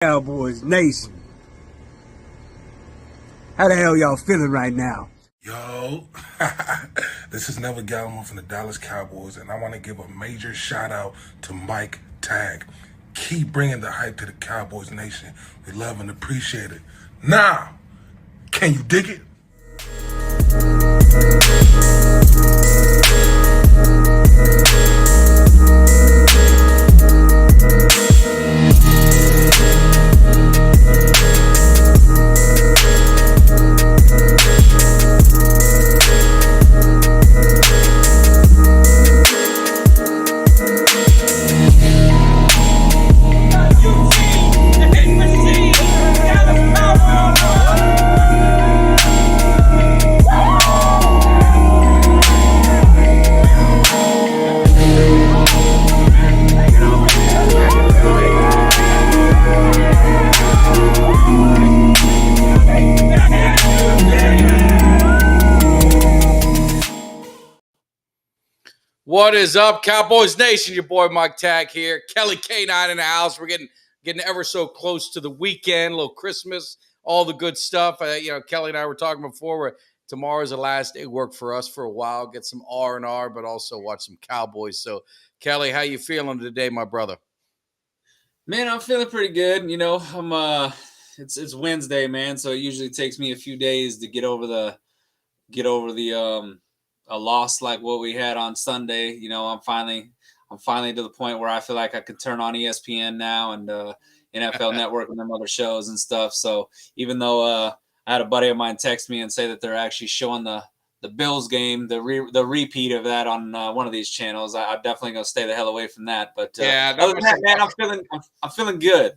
Cowboys Nation. How the hell y'all feeling right now? Yo, this is Neville Gallimore from the Dallas Cowboys, and I want to give a major shout out to Mike Tag. Keep bringing the hype to the Cowboys Nation. We love and appreciate it. Now, can you dig it? What is up, Cowboys Nation? Your boy Mike Tag here. Kelly K9 in the house. We're getting ever so close to the weekend, a little Christmas, all the good stuff. Kelly and I were talking before. Tomorrow's the last day work for us for a while. Get some R&R, but also watch some Cowboys. So, Kelly, how you feeling today, my brother? Man, I'm feeling pretty good. It's Wednesday, man, so it usually takes me a few days to get over the a loss like what we had on Sunday. I'm finally to the point where I feel like I could turn on ESPN now and NFL Network and them other shows and stuff. So even though I had a buddy of mine text me and say that they're actually showing the Bills game, the repeat of that on one of these channels, I'm definitely gonna stay the hell away from that. But other than that, man, I'm feeling good.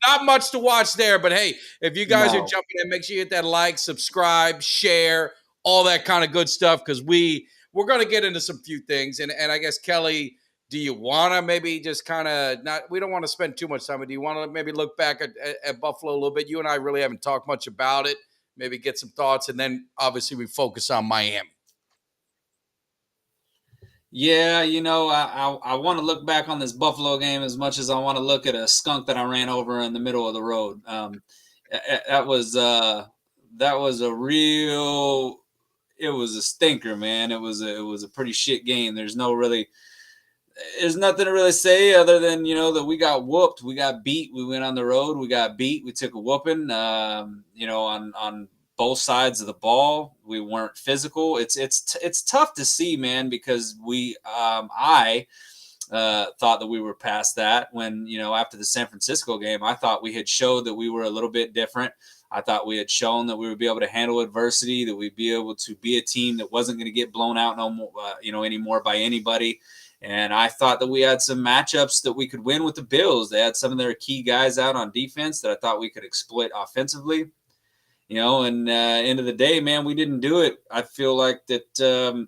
Not much to watch there, but hey, if you guys are jumping in, make sure you hit that like, subscribe, share, all that kind of good stuff, because we're going to get into some few things. And I guess, Kelly, do you want to maybe just kind of we don't want to spend too much time, but do you want to maybe look back at Buffalo a little bit? You and I really haven't talked much about it. Maybe get some thoughts, and then obviously we focus on Miami. Yeah, I want to look back on this Buffalo game as much as I want to look at a skunk that I ran over in the middle of the road. That was a real. It was a stinker, man. It was a pretty shit game. There's nothing to really say other than that we got whooped, we got beat, we went on the road, we got beat, we took a whooping. On both sides of the ball, we weren't physical. It's tough to see, man, because I thought that we were past that when after the San Francisco game, I thought we had showed that we were a little bit different. I thought we had shown that we would be able to handle adversity, that we'd be able to be a team that wasn't going to get blown out anymore by anybody. And I thought that we had some matchups that we could win with the Bills. They had some of their key guys out on defense that I thought we could exploit offensively. And end of the day, man, we didn't do it. I feel like that,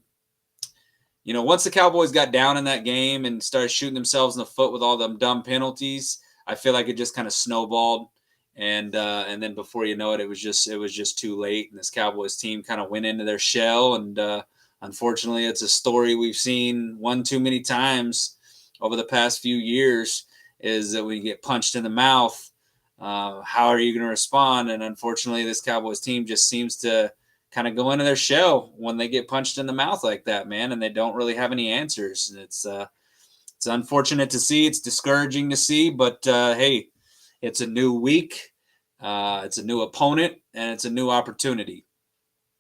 once the Cowboys got down in that game and started shooting themselves in the foot with all them dumb penalties, I feel like it just kind of snowballed. And then before you know it, it was just too late. And this Cowboys team kind of went into their shell. And unfortunately, it's a story we've seen one too many times over the past few years, is that when you get punched in the mouth, how are you going to respond? And unfortunately, this Cowboys team just seems to kind of go into their shell when they get punched in the mouth like that, man. And they don't really have any answers. And it's unfortunate to see. It's discouraging to see. But, hey, it's a new week. It's a new opponent, and it's a new opportunity.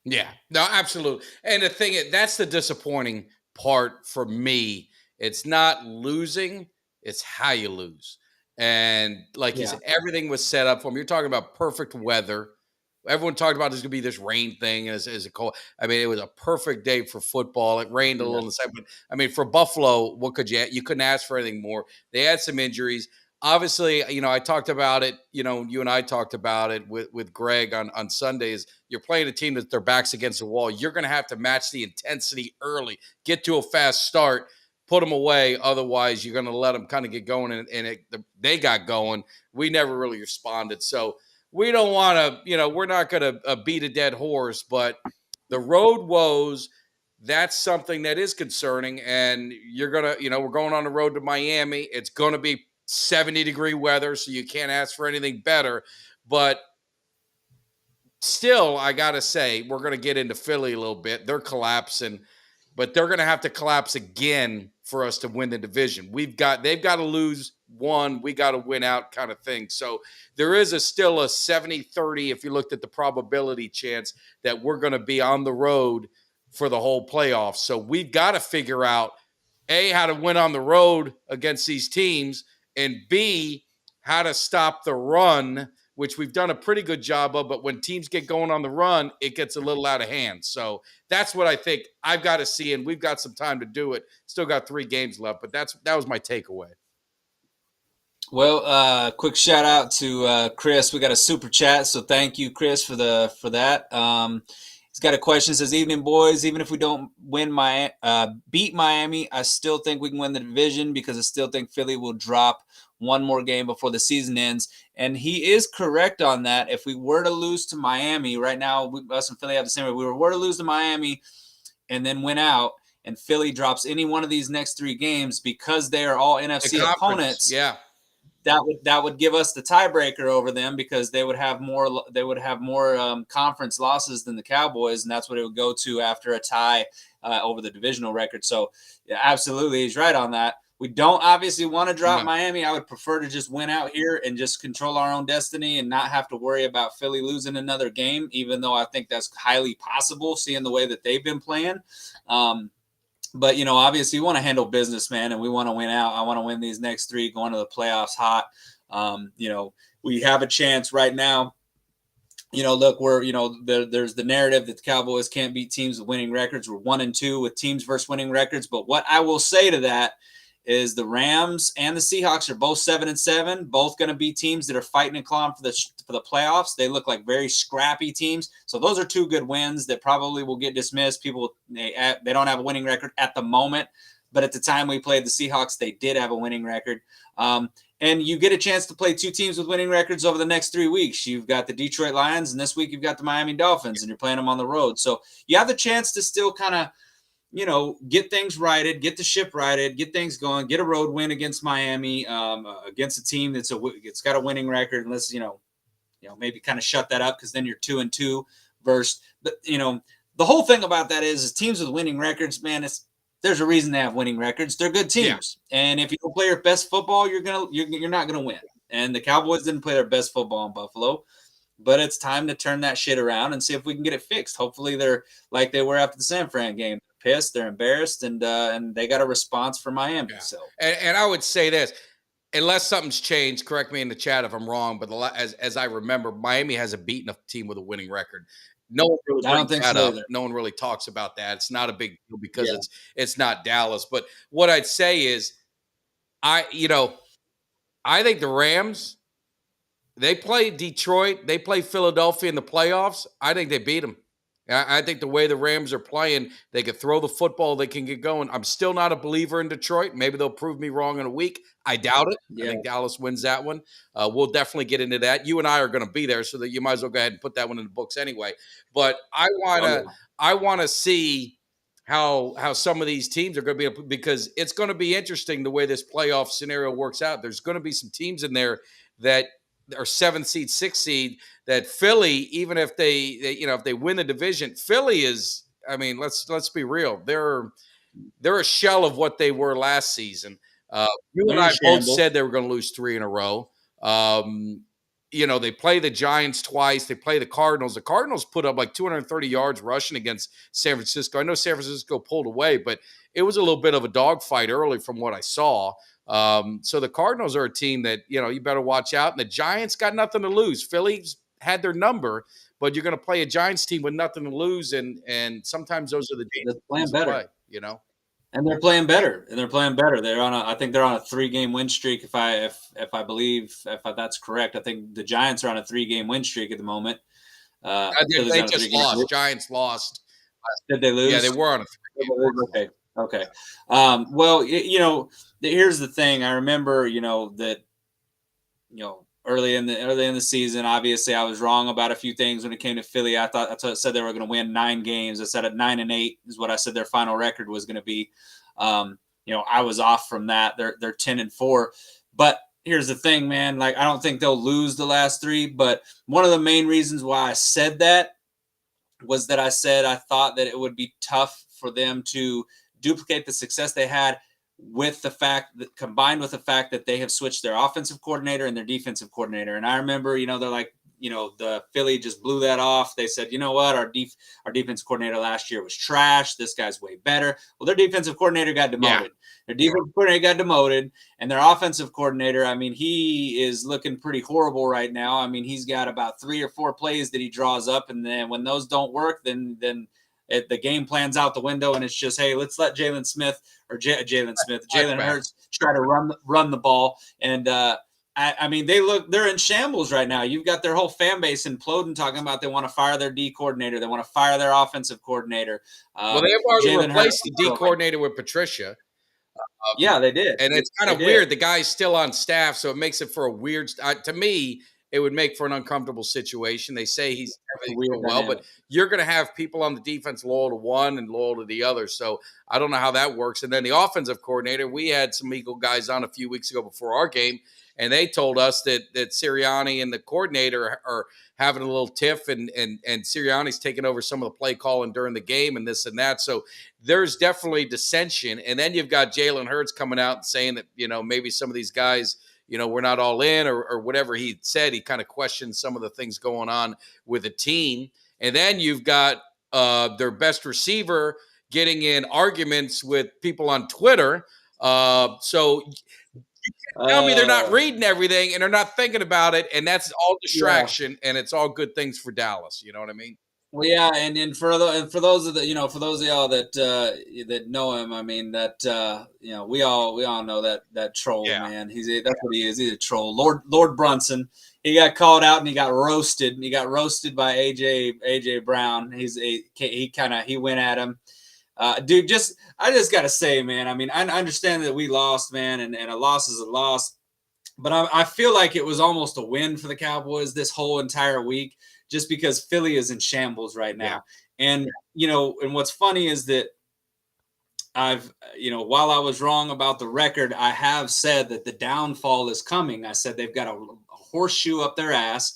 Yeah, no, absolutely. And the thing is, that's the disappointing part for me. It's not losing, it's how you lose. And like you said, everything was set up for them. You're talking about perfect weather. Everyone talked about there's going to be this rain thing as a cold. I mean, it was a perfect day for football. It rained a little in the second, but I mean, for Buffalo, what could you couldn't ask for anything more. They had some injuries. Obviously, I talked about it, you and I talked about it with Greg on Sundays. You're playing a team that their back's against the wall. You're going to have to match the intensity early, get to a fast start, put them away. Otherwise, you're going to let them kind of get going, and they got going. We never really responded. So we don't want to, we're not going to beat a dead horse, but the road woes, that's something that is concerning. And you're going to, we're going on the road to Miami. It's going to be 70-degree weather, so you can't ask for anything better. But still, I got to say, we're going to get into Philly a little bit. They're collapsing, but they're going to have to collapse again for us to win the division. They've got to lose one, we got to win out kind of thing. So there is still a 70-30 if you looked at the probability chance that we're going to be on the road for the whole playoffs. So we've got to figure out A, how to win on the road against these teams, and B, how to stop the run, which we've done a pretty good job of, but when teams get going on the run, it gets a little out of hand. So that's what I think I've got to see, and we've got some time to do it. Still got 3 games left, but that was my takeaway. Well, quick shout out to Chris. We got a super chat, so thank you, Chris, for that. He's got a question. Says, "Evening, boys. Even if we don't beat Miami, I still think we can win the division because I still think Philly will drop one more game before the season ends." And he is correct on that. If we were to lose to Miami right now, us and Philly have the same. If we were to lose to Miami and then win out, and Philly drops any one of these next 3 games because they are all NFC opponents, yeah, that would give us the tiebreaker over them because they would have more conference losses than the Cowboys, and that's what it would go to after a tie over the divisional record. So, yeah, absolutely, he's right on that. We don't obviously want to drop Miami. I would prefer to just win out here and just control our own destiny and not have to worry about Philly losing another game, even though I think that's highly possible, seeing the way that they've been playing. But, obviously you want to handle business, man, and we want to win out. I want to win these next 3, going to the playoffs hot. We have a chance right now. Look, there's the narrative that the Cowboys can't beat teams with winning records. We're 1-2 with teams versus winning records. But what I will say to that is the Rams and the Seahawks are both 7-7, both going to be teams that are fighting and clawing for the playoffs. They look like very scrappy teams. So those are 2 good wins that probably will get dismissed. People, they don't have a winning record at the moment, but at the time we played the Seahawks, they did have a winning record. And you get a chance to play 2 teams with winning records over the next 3 weeks. You've got the Detroit Lions, and this week you've got the Miami Dolphins, and you're playing them on the road. So you have the chance to still kind of, get things righted, get the ship righted, get things going, get a road win against Miami, against a team it's got a winning record. And let's, maybe kind of shut that up because then you're 2-2 versus, but, the whole thing about that is teams with winning records, man, there's a reason they have winning records. They're good teams. Yeah. And if you don't play your best football, you're not going to win. And the Cowboys didn't play their best football in Buffalo. But it's time to turn that shit around and see if we can get it fixed. Hopefully they're like they were after the San Fran game. They're pissed, they're embarrassed, and they got a response from Miami. Yeah. So, and I would say this, unless something's changed, correct me in the chat if I'm wrong, but as I remember, Miami hasn't beaten a team with a winning record. No one really brings that up. No one really talks about that. It's not a big deal because it's not Dallas. But what I'd say is, I think the Rams, they play Detroit, they play Philadelphia in the playoffs. I think they beat them. I think the way the Rams are playing, they can throw the football, they can get going. I'm still not a believer in Detroit. Maybe they'll prove me wrong in a week. I doubt it. Yeah. I think Dallas wins that one. We'll definitely get into that. You and I are going to be there, so that you might as well go ahead and put that one in the books anyway. But I want to see how some of these teams are going to be, because it's going to be interesting the way this playoff scenario works out. There's going to be some teams in there that are 7th seed, 6th seed, that Philly, even if they if they win the division, Philly is, I mean, let's be real. They're a shell of what they were last season. You and I both said they were going to lose 3 in a row. They play the Giants twice. They play the Cardinals. The Cardinals put up like 230 yards rushing against San Francisco. I know San Francisco pulled away, but it was a little bit of a dogfight early from what I saw. So the Cardinals are a team that, you better watch out. And the Giants got nothing to lose. Philly's had their number, but you're going to play a Giants team with nothing to lose. And sometimes those are the teams playing better, play, And they're playing better. I think they're on a 3-game win streak. If I believe that's correct, I think the Giants are on a 3-game win streak at the moment. They just lost. Giants lost. Did they lose? Yeah, they were on a 3-game. Okay. Well, here's the thing. I remember, that, early in the season, obviously I was wrong about a few things when it came to Philly. I said they were going to win 9 games. I said at 9-8 is what I said their final record was going to be. I was off from that. They're 10-4, but here's the thing, man. Like, I don't think they'll lose the last 3, but one of the main reasons why I said that was that I said I thought that it would be tough for them to duplicate the success they had with the fact that combined with the fact that they have switched their offensive coordinator and their defensive coordinator. And I remember, they're like, the Philly just blew that off. They said, you know what, our defensive coordinator last year was trash. This guy's way better. Well, their defensive coordinator got demoted. Yeah. Their defensive coordinator got demoted, and their offensive coordinator, I mean, he is looking pretty horrible right now. I mean, he's got about 3 or 4 plays that he draws up, and then when those don't work, then the game plan's out the window, and it's just, hey, let's let Jalen Hurts try to run the ball. And I mean, they're in shambles right now. You've got their whole fan base imploding, talking about they want to fire their D coordinator, they want to fire their offensive coordinator. Well, they have already replaced the D coordinator with Patricia. Yeah, they did, and it's kind of weird. The guy's still on staff, so it makes it for a weird. To me, it would make for an uncomfortable situation. They say he's everything well, but you're going to have people on the defense loyal to one and loyal to the other. So I don't know how that works. And then the offensive coordinator, we had some Eagle guys on a few weeks ago before our game, and they told us that Sirianni and the coordinator are having a little tiff, and Sirianni's taking over some of the play calling during the game and this and that. So there's definitely dissension. And then you've got Jalen Hurts coming out and saying that, maybe some of these guys, we're not all in or whatever he said. He kind of questioned some of the things going on with the team. And then you've got their best receiver getting in arguments with people on Twitter. So you tell me they're not reading everything and they're not thinking about it. And that's all distraction. Yeah. And it's all good things for Dallas. You know what I mean? Well, yeah, and for those of y'all that know him, I mean that we all know that troll, man. That's what he is. He's a troll. Lord Brunson. He got called out and he got roasted. And he got roasted by AJ Brown. He went at him. Dude, I just gotta say, man. I mean, I understand that we lost, man, and a loss is a loss, but I feel like it was almost a win for the Cowboys this whole entire week, just because Philly is in shambles right now. Yeah. And what's funny is that while I was wrong about the record, I have said that the downfall is coming. I said they've got a horseshoe up their ass.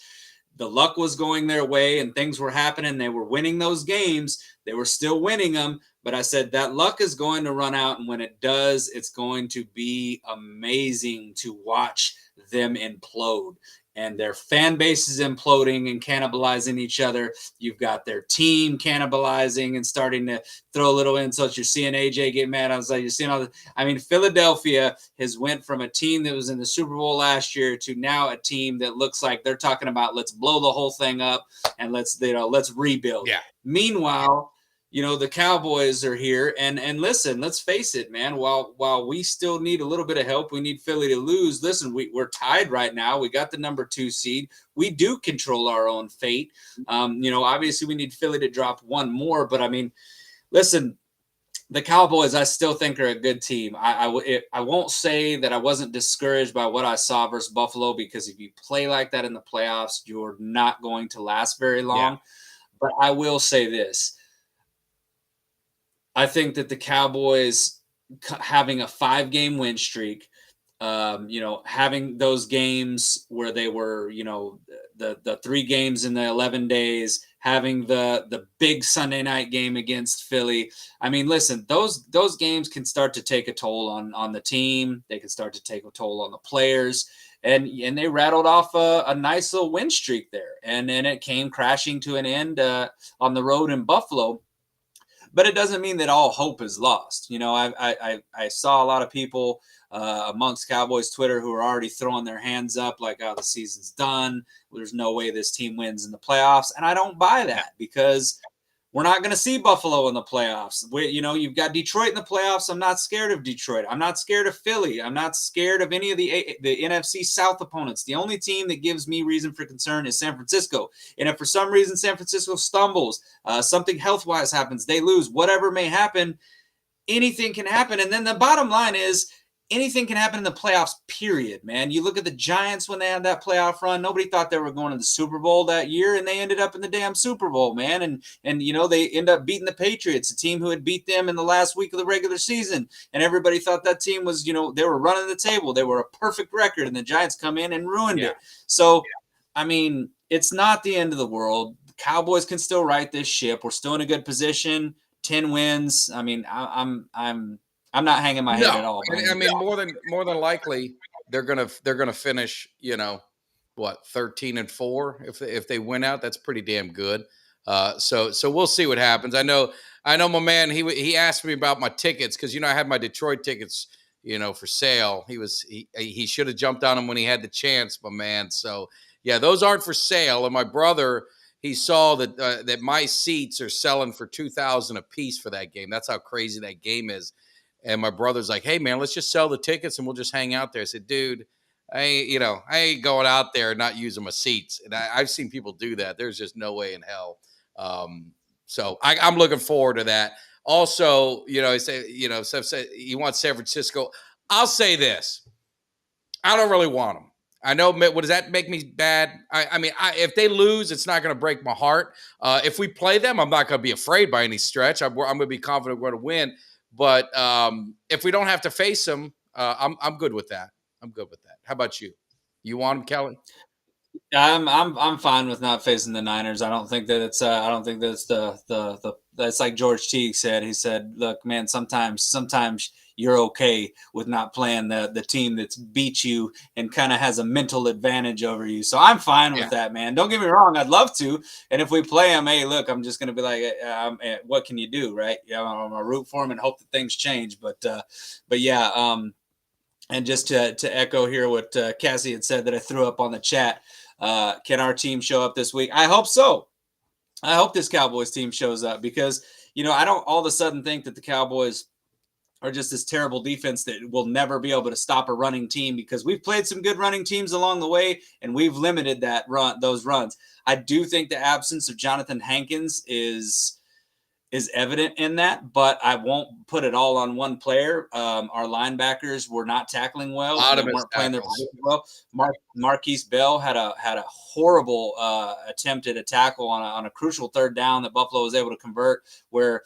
The luck was going their way and things were happening. They were winning those games. They were still winning them. But I said that luck is going to run out. And when it does, it's going to be amazing to watch them implode. And their fan base is imploding and cannibalizing each other. You've got their team cannibalizing and starting to throw a little insults. You're seeing AJ get mad. I was like, you're seeing all the. I mean, Philadelphia has went from a team that was in the Super Bowl last year to now a team that looks like they're talking about let's blow the whole thing up and let's rebuild. Yeah. Meanwhile, the Cowboys are here, and listen, let's face it, man. While we still need a little bit of help, we need Philly to lose. Listen, we're tied right now. We got the number 2 seed. We do control our own fate. Obviously we need Philly to drop one more, but I mean, listen, the Cowboys, I still think are a good team. I won't say that I wasn't discouraged by what I saw versus Buffalo, because if you play like that in the playoffs, you're not going to last very long. Yeah. But I will say this. I think that the Cowboys having a 5-game win streak, having those games where they were, the 3 games in the 11 days, having the big Sunday night game against Philly. I mean, listen, those games can start to take a toll on the team. They can start to take a toll on the players. And they rattled off a nice little win streak there. And then it came crashing to an end on the road in Buffalo. But it doesn't mean that all hope is lost. I saw a lot of people amongst Cowboys Twitter who are already throwing their hands up like, oh, the season's done. There's no way this team wins in the playoffs. And I don't buy that, because we're not going to see Buffalo in the playoffs. You've got Detroit in the playoffs. I'm not scared of Detroit. I'm not scared of Philly. I'm not scared of any of the NFC South opponents. The only team that gives me reason for concern is San Francisco. And if for some reason San Francisco stumbles, something health-wise happens, they lose, whatever may happen, anything can happen. And then the bottom line is, anything can happen in the playoffs, period, man. You look at the Giants when they had that playoff run. Nobody thought they were going to the Super Bowl that year, and they ended up in the damn Super Bowl, man. And they end up beating the Patriots, a team who had beat them in the last week of the regular season. And everybody thought that team was, they were running the table. They were a perfect record, and the Giants come in and ruined it. So, I mean, it's not the end of the world. The Cowboys can still right this ship. We're still in a good position. 10 wins. I mean, I'm not hanging my head at all. I mean, more than likely, they're gonna finish. 13-4 if they win out. That's pretty damn good. So we'll see what happens. I know my man. He asked me about my tickets because I had my Detroit tickets for sale. He should have jumped on them when he had the chance, my man. So yeah, those aren't for sale. And my brother, he saw that my seats are selling for $2,000 a piece for that game. That's how crazy that game is. And my brother's like, "Hey man, let's just sell the tickets and we'll just hang out there." I said, "Dude, I ain't going out there and not using my seats." And I've seen people do that. There's just no way in hell. So I'm looking forward to that. Also, I say, Seth said he wants San Francisco. I'll say this: I don't really want them. I know. What does that make me bad? I mean, if they lose, it's not going to break my heart. If we play them, I'm not going to be afraid by any stretch. I'm going to be confident we're going to win. But if we don't have to face them, I'm good with that. I'm good with that. How about you? You want them, Kelly? I'm fine with not facing the Niners. I don't think that it's that's like George Teague said. He said, "Look, man, sometimes you're okay with not playing the team that's beat you and kind of has a mental advantage over you." So I'm fine with that, man. Don't get me wrong. I'd love to. And if we play them, hey, look, I'm just going to be like, what can you do, right? Yeah, I'm going to root for them and hope that things change. But yeah, and just to echo here what Cassie had said that I threw up on the chat, can our team show up this week? I hope so. I hope this Cowboys team shows up because, I don't all of a sudden think that the Cowboys are just this terrible defense that will never be able to stop a running team, because we've played some good running teams along the way and we've limited those runs. I do think the absence of Jonathan Hankins is evident in that, but I won't put it all on one player. Our linebackers were not tackling well. They weren't playing their position well. Marquise Bell had a horrible attempt at a tackle on a crucial third down that Buffalo was able to convert, where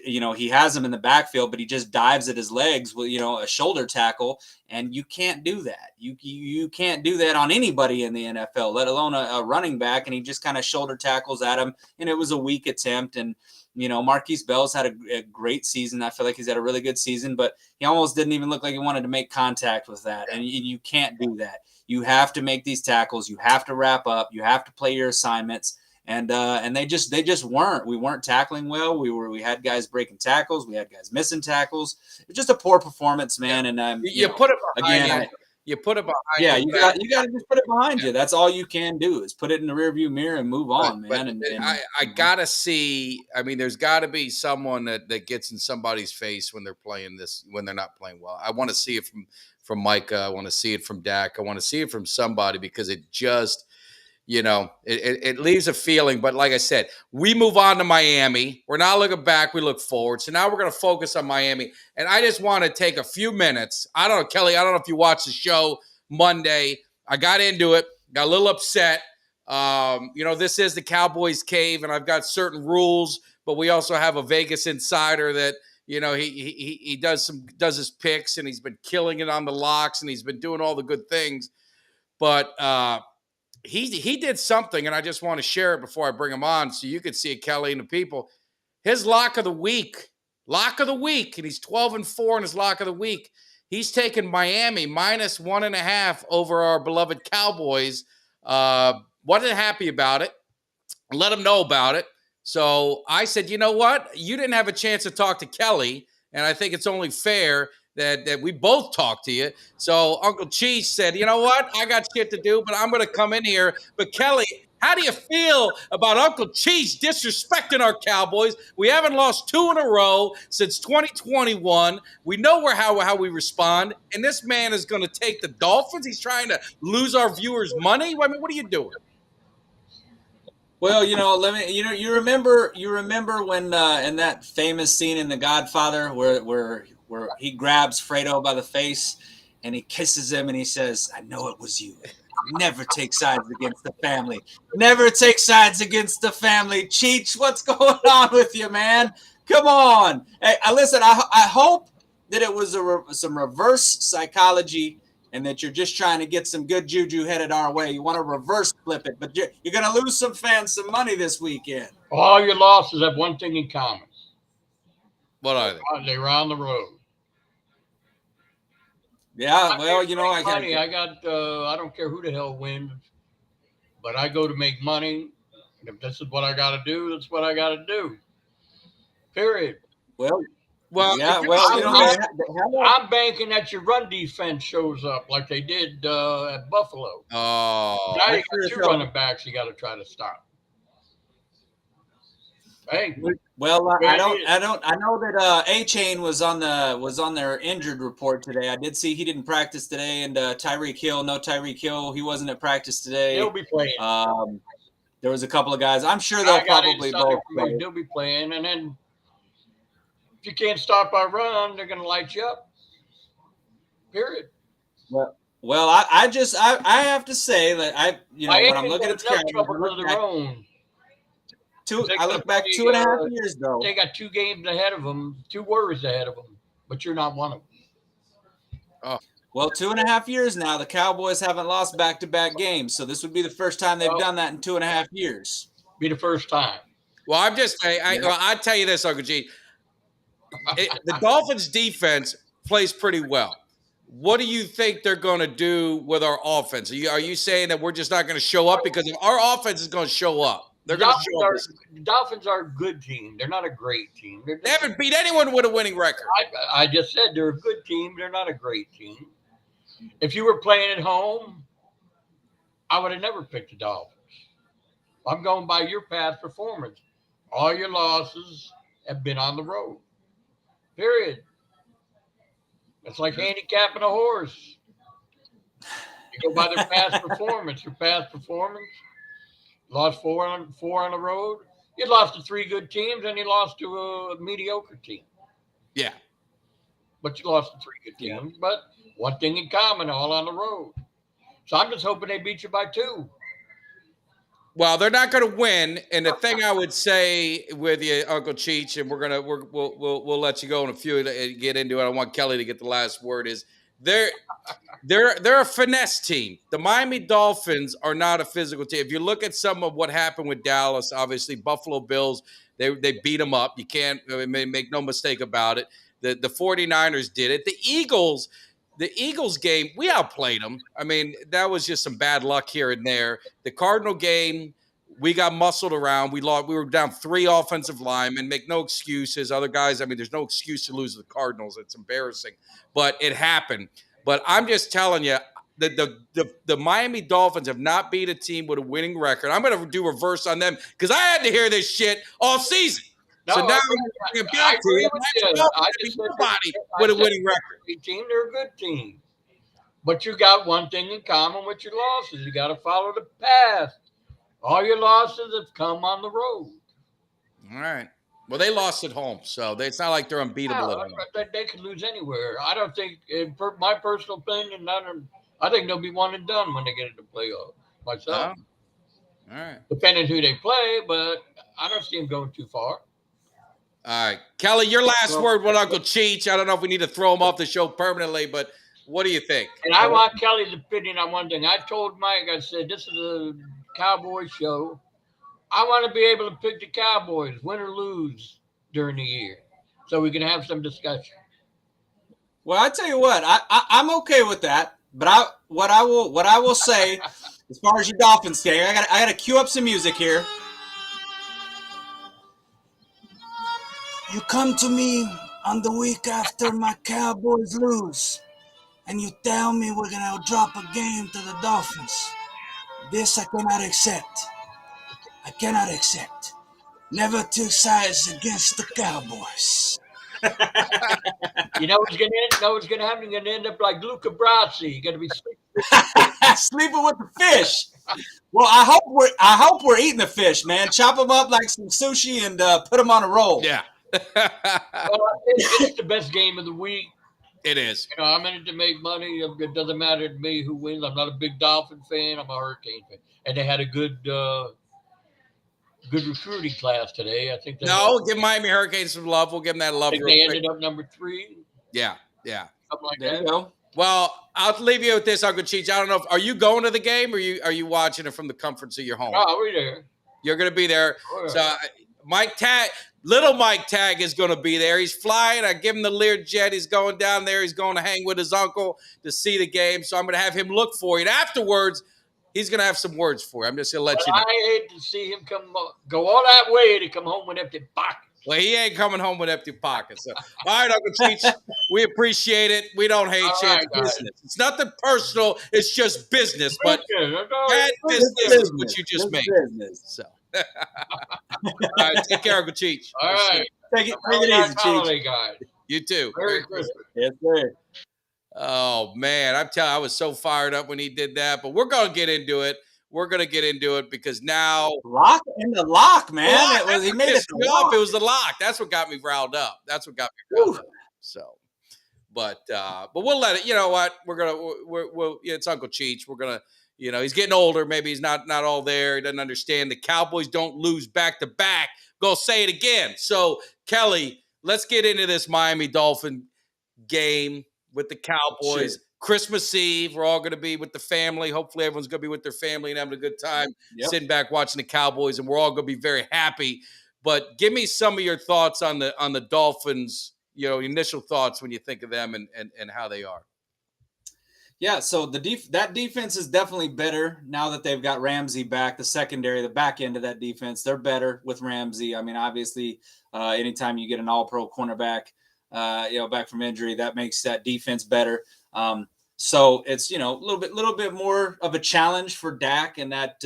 he has him in the backfield, but he just dives at his legs with a shoulder tackle, and you can't do that. You can't do that on anybody in the NFL, let alone a running back. And he just kind of shoulder tackles at him, and it was a weak attempt. And Marquise Bell's had a great season. I feel like he's had a really good season, but he almost didn't even look like he wanted to make contact with that. And you can't do that. You have to make these tackles. You have to wrap up. You have to play your assignments. And they just weren't. We weren't tackling well. We had guys breaking tackles. We had guys missing tackles. It was just a poor performance, man. And you put it behind you. You put it behind. Yeah, you got to just put it behind you. That's all you can do is put it in the rearview mirror and move on, man. I gotta see. I mean, there's got to be someone that gets in somebody's face when they're playing this, when they're not playing well. I want to see it from Micah. I want to see it from Dak. I want to see it from somebody, because it just, it leaves a feeling. But like I said, we move on to Miami. We're not looking back. We look forward. So now we're going to focus on Miami. And I just want to take a few minutes. I don't know, Kelly, I don't know if you watched the show Monday. I got into it, got a little upset. This is the Cowboys cave, and I've got certain rules, but we also have a Vegas Insider that, he does his picks, and he's been killing it on the locks, and he's been doing all the good things. But, he did something, and I just want to share it before I bring him on so you could see it, Kelly, and the people. His lock of the week, and he's 12-4 in his lock of the week. He's taken Miami -1.5 over our beloved Cowboys. Wasn't happy about it. Let him know about it. So I said, you know what? You didn't have a chance to talk to Kelly, and I think it's only fair that we both talked to you. So Uncle Cheech said, you know what? I got shit to do, but I'm going to come in here. But Kelly, how do you feel about Uncle Cheech disrespecting our Cowboys? We haven't lost 2 in a row since 2021. We know how we respond. And this man is going to take the Dolphins. He's trying to lose our viewers' money. I mean, what are you doing? Well, you remember when in that famous scene in The Godfather where where he grabs Fredo by the face and he kisses him and he says, "I know it was you. Never take sides against the family. Never take sides against the family." Cheech, what's going on with you, man? Come on. Hey, listen, I hope that it was some reverse psychology and that you're just trying to get some good juju headed our way. You want to reverse flip it, but you're going to lose some fans some money this weekend. All your losses have one thing in common. What are they? They were on the road. Yeah, well, you know, I don't care who the hell wins, but I go to make money. And if this is what I got to do, that's what I got to do. Period. Well, yeah. Well, you know, I'm banking that your run defense shows up like they did at Buffalo. Oh, now you got two running backs you got to try to stop. Hey, well, I know that A-Chain was on their injured report today. I did see he didn't practice today, and Tyreek Hill, he wasn't at practice today. He'll be playing. There was a couple of guys. I'm sure they'll probably both play. They'll be playing, and then if you can't stop our run, they're going to light you up. Period. Well, I have to say that when I'm looking at the Cowboys, I look back 2.5 years ago. They got 2 games ahead of them, 2 worries ahead of them, but you're not one of them. Oh. Well, 2.5 years now, the Cowboys haven't lost back-to-back games, so this would be the first time they've done that in 2.5 years. Be the first time. Well, I'm just saying. I tell you this, Uncle G. The Dolphins' defense plays pretty well. What do you think they're going to do with our offense? Are you saying that we're just not going to show up? Because if our offense is going to show up, they're going to show up. The Dolphins are a good team. They're not a great team. They haven't beat anyone with a winning record. I just said they're a good team. They're not a great team. If you were playing at home, I would have never picked the Dolphins. I'm going by your past performance. All your losses have been on the road. Period. It's like handicapping a horse. You go by their past performance. Your past performance, lost four on the road. You lost to 3 good teams, and you lost to a mediocre team. Yeah. But you lost to 3 good teams. Yeah. But one thing in common, all on the road. So I'm just hoping they beat you by 2. Well, they're not going to win, and the thing I would say with you, Uncle Cheech, and we'll let you go in a few and get into it. I want Kelly to get the last word. Is they're a finesse team. The Miami Dolphins are not a physical team. If you look at some of what happened with Dallas, obviously Buffalo Bills, they beat them up. You can't make no mistake about it. The 49ers did it. The Eagles game, we outplayed them. I mean, that was just some bad luck here and there. The Cardinal game, we got muscled around. We were down 3 offensive linemen. Make no excuses. Other guys, I mean, there's no excuse to lose to the Cardinals. It's embarrassing. But it happened. But I'm just telling you, the Miami Dolphins have not beat a team with a winning record. I'm going to do reverse on them because I had to hear this shit all season. No, so now I agree with you. I just nobody with a winning record. Team, they're a good team, but you got one thing in common with your losses. You got to follow the path. All your losses have come on the road. All right. Well, they lost at home, so it's not like they're unbeatable at home. They could lose anywhere. I don't think, in my personal opinion, I think they'll be one and done when they get into playoffs. Myself. Oh. All right. Depending who they play, but I don't see them going too far. All right. Kelly, your last word with Uncle Cheech. I don't know if we need to throw him off the show permanently, but what do you think? And I want Kelly's opinion on one thing. I told Mike, I said, this is a Cowboy show. I want to be able to pick the Cowboys, win or lose, during the year, so we can have some discussion. Well, I tell you what, I'm okay with that. But what I will say, as far as your Dolphins game, I got to cue up some music here. You come to me on the week after my Cowboys lose, and you tell me we're going to drop a game to the Dolphins. This I cannot accept. I cannot accept. Never took sides against the Cowboys. You know what's going to happen? You're going to end up like Luca Brasi. You're going to be sleeping with the fish. Well, I hope we're eating the fish, man. Chop them up like some sushi and put them on a roll. Yeah. It's the best game of the week. It is. I'm in it to make money. It doesn't matter to me who wins. I'm not a big Dolphin fan. I'm a Hurricane fan. And they had a good recruiting class today. I think give Miami Hurricanes some love. We'll give them that love. I think they ended up number 3. Yeah. Something like There that. you go. Well, I'll leave you with this, Uncle Cheech. I don't know. Are you going to the game, or are you watching it from the comforts of your home? Oh, we're there. You're going to be there. Oh, yeah. So Mike Tag, little Mike Tag is going to be there. He's flying. I give him the Learjet. He's going down there. He's going to hang with his uncle to see the game. So I'm going to have him look for you. And afterwards, he's going to have some words for you. I'm just going to let you know. I hate to see him go all that way to come home with empty pockets. Well, he ain't coming home with empty pockets. So, all right, Uncle Cheech, we appreciate it. We don't hate you. It's business. It's nothing personal. It's just business. But bad business is what you just made. So, all right, take care, Uncle Cheech. All right. Take it easy, Cheech. Guys. You too. Merry Christmas. Yes, sir. Oh, man. I'm telling you, I was so fired up when he did that. But we're going to get into it. We're going to get into it because now – Lock in the lock, man. He made it me up. It was the lock. That's what got me riled up. So, but we'll let it. You know what? We'll it's Uncle Cheech. We're gonna, he's getting older. Maybe he's not all there. He doesn't understand. The Cowboys don't lose back to back. Go say it again. So, Kelly, let's get into this Miami Dolphin game with the Cowboys. Sure. Christmas Eve, we're all going to be with the family. Hopefully everyone's going to be with their family and having a good time, sitting back watching the Cowboys, and we're all going to be very happy. But give me some of your thoughts on the Dolphins, initial thoughts when you think of them and how they are. Yeah, so that defense is definitely better now that they've got Ramsey back. The secondary, the back end of that defense, they're better with Ramsey. I mean, obviously, anytime you get an all-pro cornerback, back from injury, that makes that defense better. So it's a little bit more of a challenge for Dak and that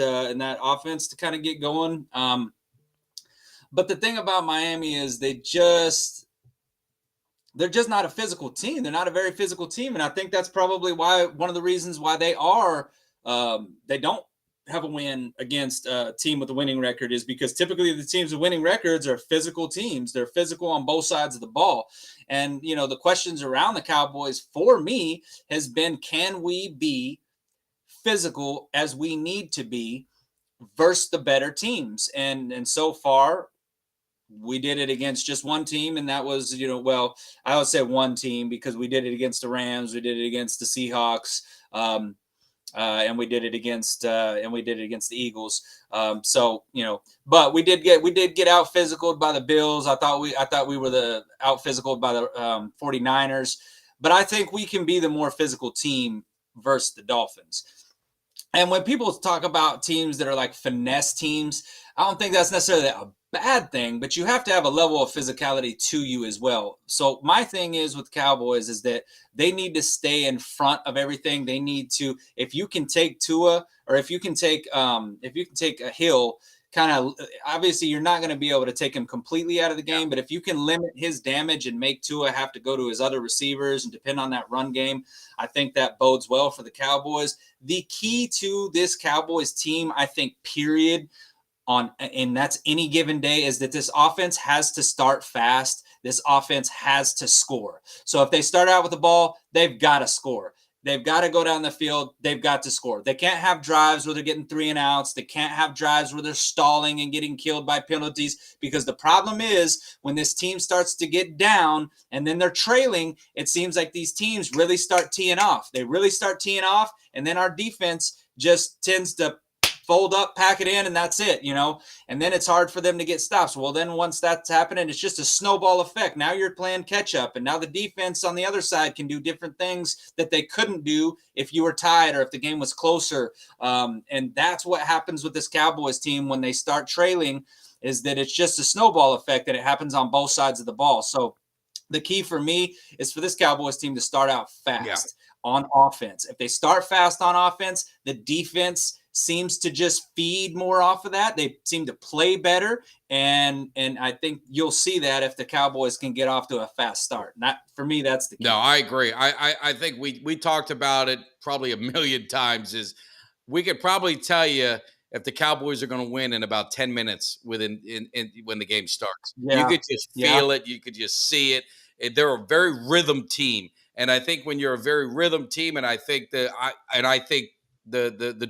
offense to kind of get going. But the thing about Miami is they're just not a physical team. They're not a very physical team, and I think that's probably one of the reasons why they don't have a win against a team with a winning record is because typically the teams with winning records are physical teams. They're physical on both sides of the ball. And, the questions around the Cowboys for me has been, can we be physical as we need to be versus the better teams? And so far, we did it against just one team, and that was, I would say one team because we did it against the Rams, we did it against the Seahawks, and we did it against the Eagles. But we did get out physicaled by the Bills. I thought we were out physicaled by the 49ers, but I think we can be the more physical team versus the Dolphins. And when people talk about teams that are like finesse teams, I don't think that's necessarily a bad thing, but you have to have a level of physicality to you as well. So my thing is with Cowboys is that they need to stay in front of everything. They need to, if you can take Tua, or if you can take a Hill, kind of, obviously you're not going to be able to take him completely out of the game, but if you can limit his damage and make Tua have to go to his other receivers and depend on that run game, I think that bodes well for the Cowboys. The key to this Cowboys team, I think, period, and that's any given day, is that this offense has to start fast. This offense has to score. So if they start out with the ball, they've got to score. They've got to go down the field. They've got to score. They can't have drives where they're getting 3 and outs. They can't have drives where they're stalling and getting killed by penalties, because the problem is when this team starts to get down and then they're trailing, it seems like these teams really start teeing off. They really start teeing off, and then our defense just tends to fold up, pack it in, and that's it, and then it's hard for them to get stops. Well, then once that's happening, it's just a snowball effect. Now you're playing catch up, and now the defense on the other side can do different things that they couldn't do if you were tied or if the game was closer. And that's what happens with this Cowboys team when they start trailing, is that it's just a snowball effect, that it happens on both sides of the ball. So the key for me is for this Cowboys team to start out fast on offense. If they start fast on offense, the defense seems to just feed more off of that. They seem to play better, and I think you'll see that if the Cowboys can get off to a fast start. For me, that's the key. No, I agree. I think we talked about it probably a million times. Is we could probably tell you if the Cowboys are going to win in about 10 minutes when the game starts. You Yeah. could just feel it. You could just see it. They're a very rhythm team. And I think when you're a very rhythm team, and I think the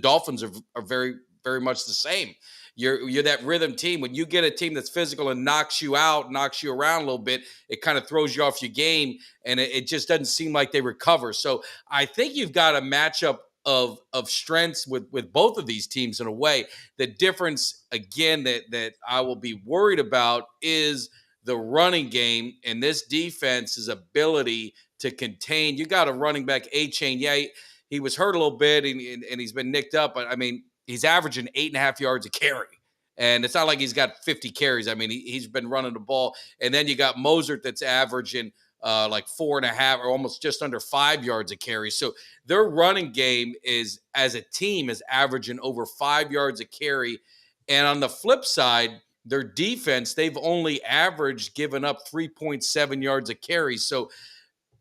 Dolphins are very, very much the same. You're that rhythm team. When you get a team that's physical and knocks you out, knocks you around a little bit, it kind of throws you off your game, and it just doesn't seem like they recover. So I think you've got a matchup of strengths with both of these teams in a way. The difference, again, that I will be worried about is the running game and this defense's ability to contain. You got a running back, A-Chain. Yeah, he was hurt a little bit, and he's been nicked up, but I mean, he's averaging 8.5 yards a carry. And it's not like he's got 50 carries. I mean, he's been running the ball. And then you got Mozart that's averaging like 4.5 or almost just under 5 yards a carry. So their running game is, as a team, is averaging over 5 yards a carry. And on the flip side, their defense, they've only averaged given up 3.7 yards a carry. So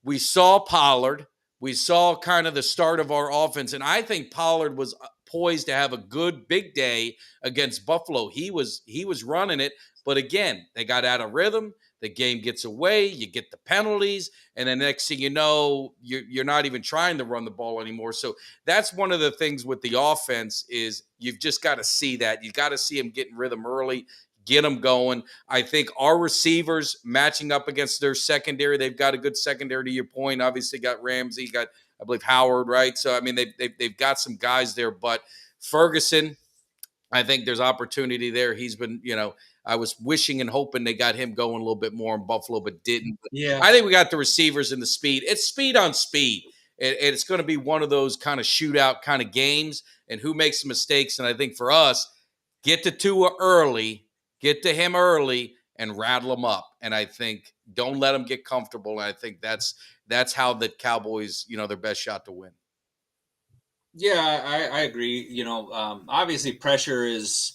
we saw Pollard. We saw kind of the start of our offense. And I think Pollard was poised to have a good big day against Buffalo. He was running it. But again, they got out of rhythm. The game gets away. You get the penalties. And the next thing you know, you're not even trying to run the ball anymore. So that's one of the things with the offense is you've just got to see that. You got to see him getting rhythm early. Get them going. I think our receivers matching up against their secondary, they've got a good secondary to your point. Obviously got Ramsey, got, I believe, Howard, right? So, I mean, they've got some guys there, but Ferguson, I think there's opportunity there. He's been, I was wishing and hoping they got him going a little bit more in Buffalo, but didn't. But Yeah. I think we got the receivers and the speed. It's speed on speed. It's going to be one of those kind of shootout kind of games, and who makes mistakes. And I think for us, get to Tua early, get to him early, and rattle him up. And I think don't let him get comfortable. And I think that's how the Cowboys, their best shot to win. Yeah, I agree. Obviously pressure is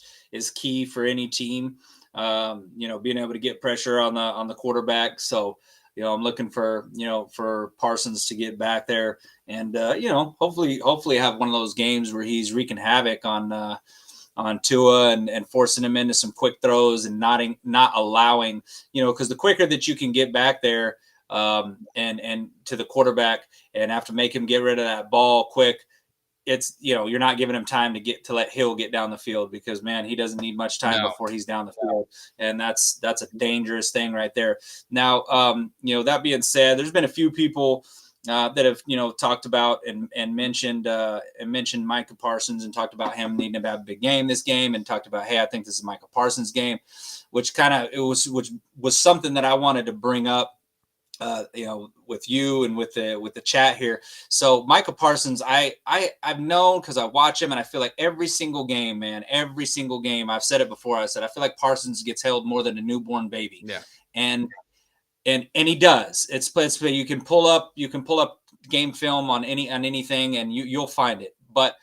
key for any team. Being able to get pressure on the quarterback. So, I'm looking for Parsons to get back there and, hopefully have one of those games where he's wreaking havoc on Tua and forcing him into some quick throws and not allowing, because the quicker that you can get back there and to the quarterback and have to make him get rid of that ball quick, it's, you're not giving him time to let Hill get down the field because, man, he doesn't need much time before he's down the field. And that's a dangerous thing right there. Now, that being said, there's been a few people that have, talked about and mentioned Micah Parsons and talked about him needing to have a big game this game and talked about, hey, I think this is Micah Parsons' game, which was something that I wanted to bring up, with you and with the chat here. So Micah Parsons, I've known because I watch him and I feel like every single game, I've said it before. I feel like Parsons gets held more than a newborn baby. Yeah. And he does. It's you can pull up game film on anything and you'll find it. But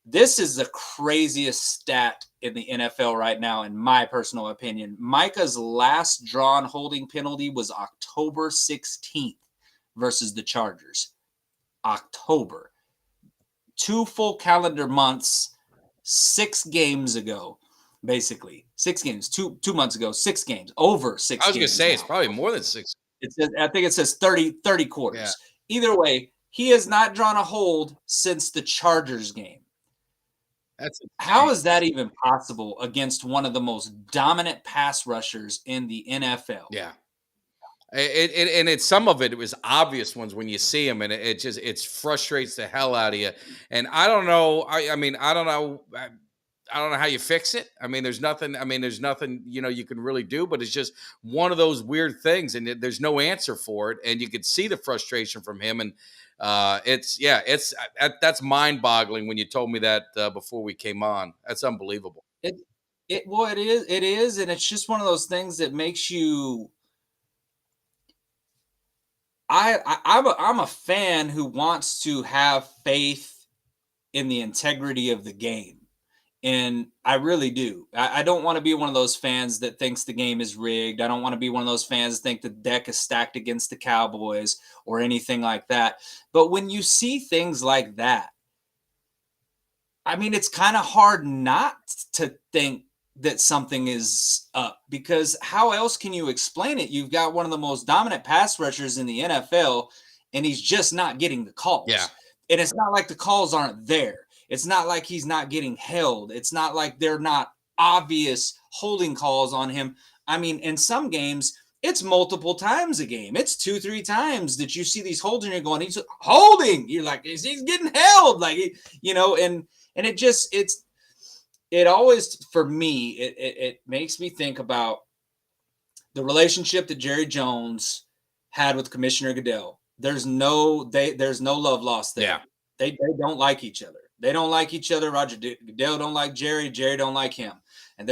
this is the craziest stat in the NFL right now, in my personal opinion. Micah's last drawn holding penalty was October 16th versus the Chargers. October. 2 full calendar months, 6 games ago, basically. 6 games. 2 months ago, 6 games. Over 6 games. I was going to say, now. It's probably more than 6. I think it says 30 quarters. Yeah. Either way, he has not drawn a hold since the Chargers game. How is that even possible against one of the most dominant pass rushers in the NFL? Yeah. And some of it was obvious ones when you see them, and it frustrates the hell out of you. And I don't know. I don't know how you fix it. There's nothing you can really do, but it's just one of those weird things, and there's no answer for it. And you could see the frustration from him, and that's mind-boggling when you told me that before we came on. That's unbelievable. It is, and it's just one of those things that makes you. I'm a fan who wants to have faith in the integrity of the game. And I really do. I don't want to be one of those fans that thinks the game is rigged. I don't want to be one of those fans that think the deck is stacked against the Cowboys or anything like that. But when you see things like that, I mean, it's kind of hard not to think that something is up, because how else can you explain it? You've got one of the most dominant pass rushers in the NFL, and he's just not getting the calls. Yeah. And it's not like the calls aren't there. It's not like he's not getting held. It's not like they're not obvious holding calls on him. I mean, in some games, it's multiple times a game. It's 2-3 times that you see these holds and you're going, he's holding. You're like, he's getting held. Like, and it always, for me, it makes me think about the relationship that Jerry Jones had with Commissioner Goodell. There's no love lost there. Yeah. They don't like each other. They don't like each other. Roger Goodell don't like Jerry. Jerry don't like him. And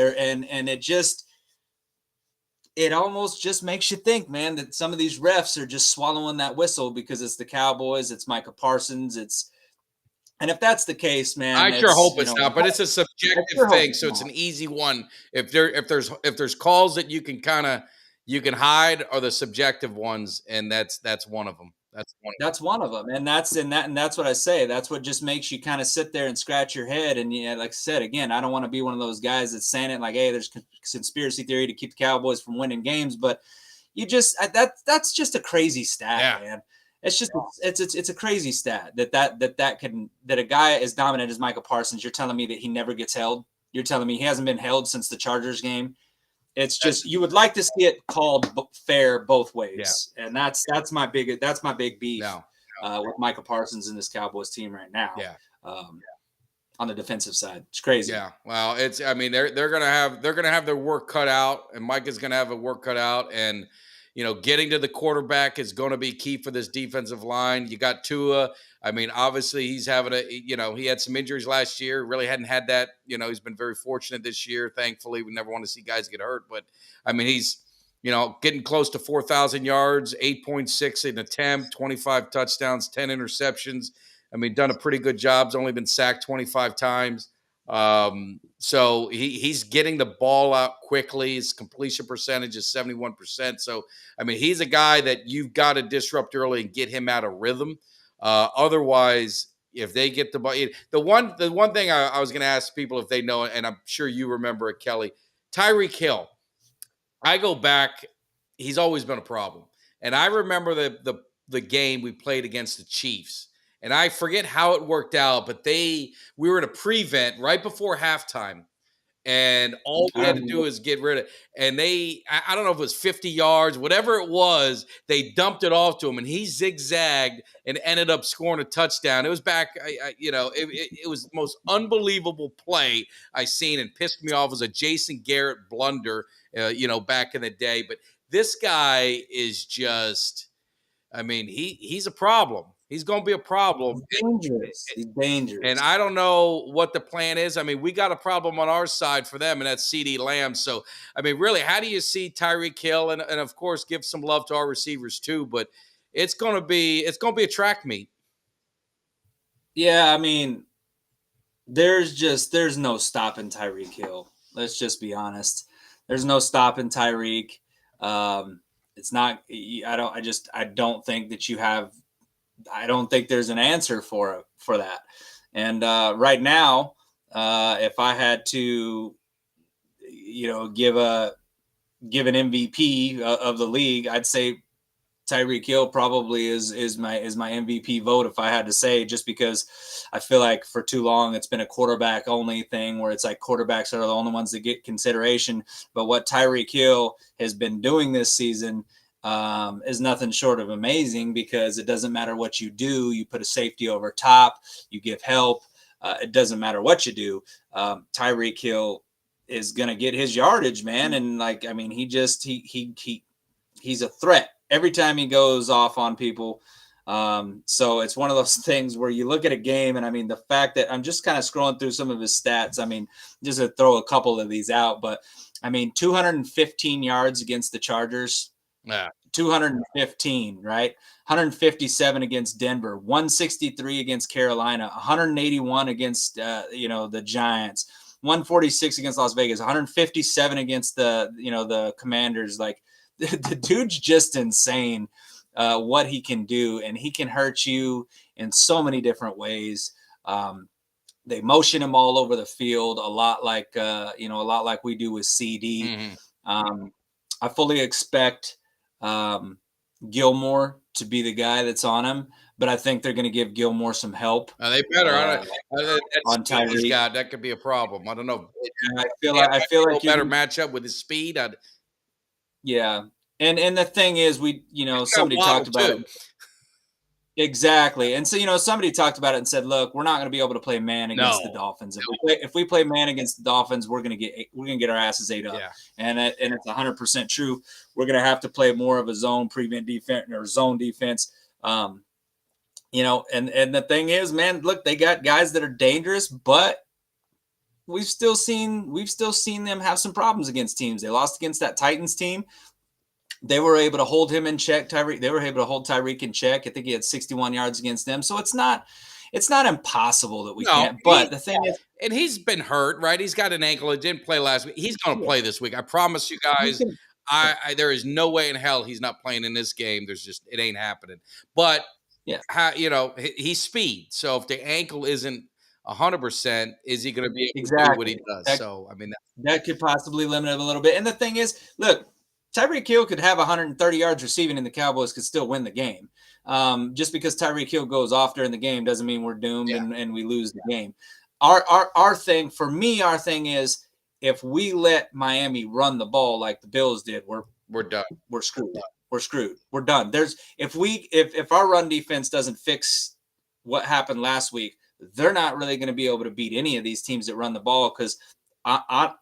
it almost just makes you think, man, that some of these refs are just swallowing that whistle because it's the Cowboys, it's Micah Parsons, and if that's the case, man, I sure hope it's not, but it's a subjective thing, so it's an easy one. If there's calls that you can hide, are the subjective ones, and that's one of them. That's one of them, and that's what I say. That's what just makes you kind of sit there and scratch your head. And like I said, again, I don't want to be one of those guys that's saying it like, hey, there's conspiracy theory to keep the Cowboys from winning games, but that's just a crazy stat, man. It's just it's a crazy stat that a guy as dominant as Michael Parsons, you're telling me that he never gets held. You're telling me he hasn't been held since the Chargers game. It's just, you would like to see it called fair both ways, and that's my big beef with Michael Parsons and this Cowboys team right now. On the defensive side, it's crazy. Yeah, well, they're gonna have their work cut out, and Mike is gonna have a work cut out, and getting to the quarterback is going to be key for this defensive line. You got Tua. I mean, obviously he's having he had some injuries last year. Really hadn't had that. He's been very fortunate this year. Thankfully, we never want to see guys get hurt. But, I mean, he's, getting close to 4,000 yards, 8.6 in attempt, 25 touchdowns, 10 interceptions. I mean, done a pretty good job. He's only been sacked 25 times. So he's getting the ball out quickly. His completion percentage is 71%. So, I mean, he's a guy that you've got to disrupt early and get him out of rhythm. Otherwise, if they get the ball, the one thing I was going to ask people if they know, and I'm sure you remember it, Kelly, Tyreek Hill. I go back, he's always been a problem. And I remember the game we played against the Chiefs. And I forget how it worked out, but we were in a prevent right before halftime. And all we had to do is get rid of it. And I don't know if it was 50 yards, whatever it was, they dumped it off to him. And he zigzagged and ended up scoring a touchdown. It was back, it was the most unbelievable play I seen, and pissed me off. It was a Jason Garrett blunder, back in the day. But this guy is just, I mean, he's a problem. He's going to be a problem. He's dangerous. And I don't know what the plan is. I mean, we got a problem on our side for them, and that's CeeDee Lamb. So, I mean, really, how do you see Tyreek Hill? And of course, give some love to our receivers too. But it's going to be a track meet. Yeah, I mean, there's no stopping Tyreek Hill. Let's just be honest. There's no stopping Tyreek. It's not. I don't think that you have. I don't think there's an answer for that. And right now, if I had to, give an MVP of the league, I'd say Tyreek Hill probably is my MVP vote if I had to say, just because I feel like for too long it's been a quarterback only thing where it's like quarterbacks are the only ones that get consideration. But what Tyreek Hill has been doing this season is nothing short of amazing, because it doesn't matter what you do. You put a safety over top, you give help. It doesn't matter what you do. Tyreek Hill is going to get his yardage, man. And he's a threat every time he goes off on people. So it's one of those things where you look at a game, and I mean, the fact that I'm just kind of scrolling through some of his stats. I mean, just to throw a couple of these out, but I mean, 215 yards against the Chargers. Yeah. 215, right? 157 against Denver, 163 against Carolina, 181 against the Giants, 146 against Las Vegas, 157 against the Commanders. Like the dude's just insane what he can do, and he can hurt you in so many different ways. They motion him all over the field, a lot like we do with CD. Mm-hmm. I fully expect Gilmore to be the guy that's on him, but I think they're going to give Gilmore some help. They better. That on speed he's Tyreek. got, that could be a problem. I don't know. I feel like you better matchup with his speed. Yeah, and the thing is, somebody talked about it. Exactly. And so, somebody talked about it and said, look, we're not going to be able to play man against the Dolphins. If we play man against the Dolphins, we're going to get our asses ate up. Yeah. And it's 100% true. We're going to have to play more of a zone prevent defense or zone defense. And the thing is, man, look, they got guys that are dangerous, but we've still seen them have some problems against teams. They lost against that Titans team. They were able to hold him in check. They were able to hold Tyreek in check. I think he had 61 yards against them. So it's not impossible that we can't. But the thing is, and he's been hurt, right? He's got an ankle. He didn't play last week. He's going to play this week. I promise you guys. There is no way in hell he's not playing in this game. It ain't happening. But he's speed. So if the ankle isn't 100%, is he going to be able to do what he does? That could possibly limit him a little bit. And the thing is, look, Tyreek Hill could have 130 yards receiving and the Cowboys could still win the game. Just because Tyreek Hill goes off during the game doesn't mean we're doomed and we lose the game. Our thing is, if we let Miami run the ball like the Bills did, we're done. We're screwed. We're screwed. We're done. If our run defense doesn't fix what happened last week, they're not really going to be able to beat any of these teams that run the ball because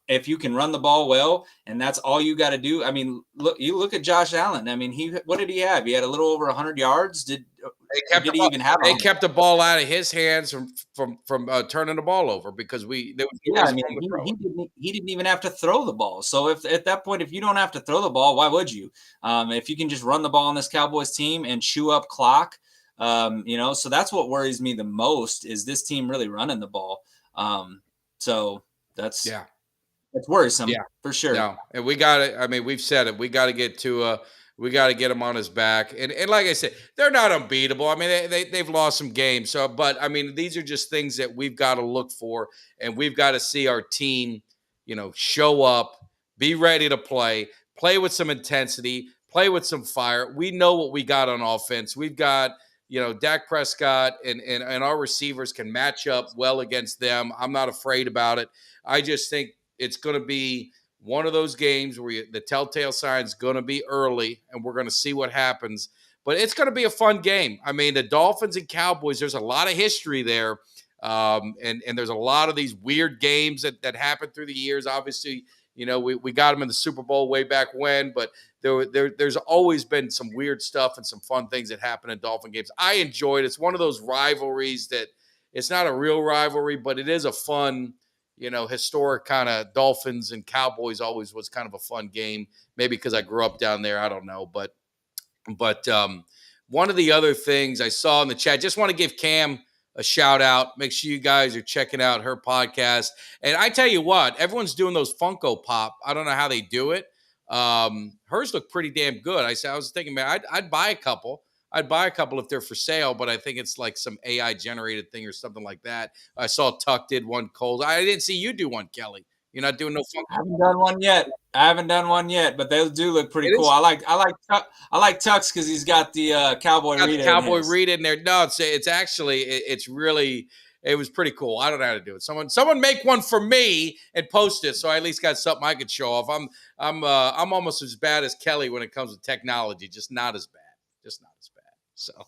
if you can run the ball well, and that's all you got to do. I mean, look at Josh Allen. I mean, what did he have? He had a little over 100 yards. They kept the ball out of his hands from turning the ball over because he didn't even have to throw the ball. So if at that point, if you don't have to throw the ball, why would you? If you can just run the ball on this Cowboys team and chew up clock, so that's what worries me the most is this team really running the ball. That's worrisome for sure. No, and we got it. I mean, we've said it. We got to get him on his back. And like I said, they're not unbeatable. I mean, they've lost some games. So, but I mean, these are just things that we've got to look for, and we've got to see our team, show up, be ready to play with some intensity, play with some fire. We know what we got on offense. We've got, Dak Prescott and our receivers can match up well against them. I'm not afraid about it. I just think it's going to be one of those games where the telltale sign is going to be early, and we're going to see what happens. But it's going to be a fun game. I mean, the Dolphins and Cowboys, there's a lot of history there, and there's a lot of these weird games that happened through the years. Obviously, we got them in the Super Bowl way back when, but there's always been some weird stuff and some fun things that happen in Dolphin games. I enjoyed it. It's one of those rivalries that it's not a real rivalry, but it is a fun, historic kind of Dolphins and Cowboys always was kind of a fun game. Maybe because I grew up down there. I don't know. But one of the other things I saw in the chat, just want to give Cam a shout out. Make sure you guys are checking out her podcast. And I tell you what, everyone's doing those Funko Pop. I don't know how they do it. Hers look pretty damn good. I was thinking, man, I'd buy a couple. I'd buy a couple if they're for sale, but I think it's like some AI generated thing or something like that. I saw Tuck did one, Coles. I didn't see you do one, Kelly. You're not doing no Funko. I haven't done one yet, but they do look pretty cool. I like Tuck's because he's got the cowboy read in there. No, it's actually it's really. It was pretty cool. I don't know how to do it. Someone make one for me and post it, so I at least got something I could show off. I'm almost as bad as Kelly when it comes to technology, just not as bad. So,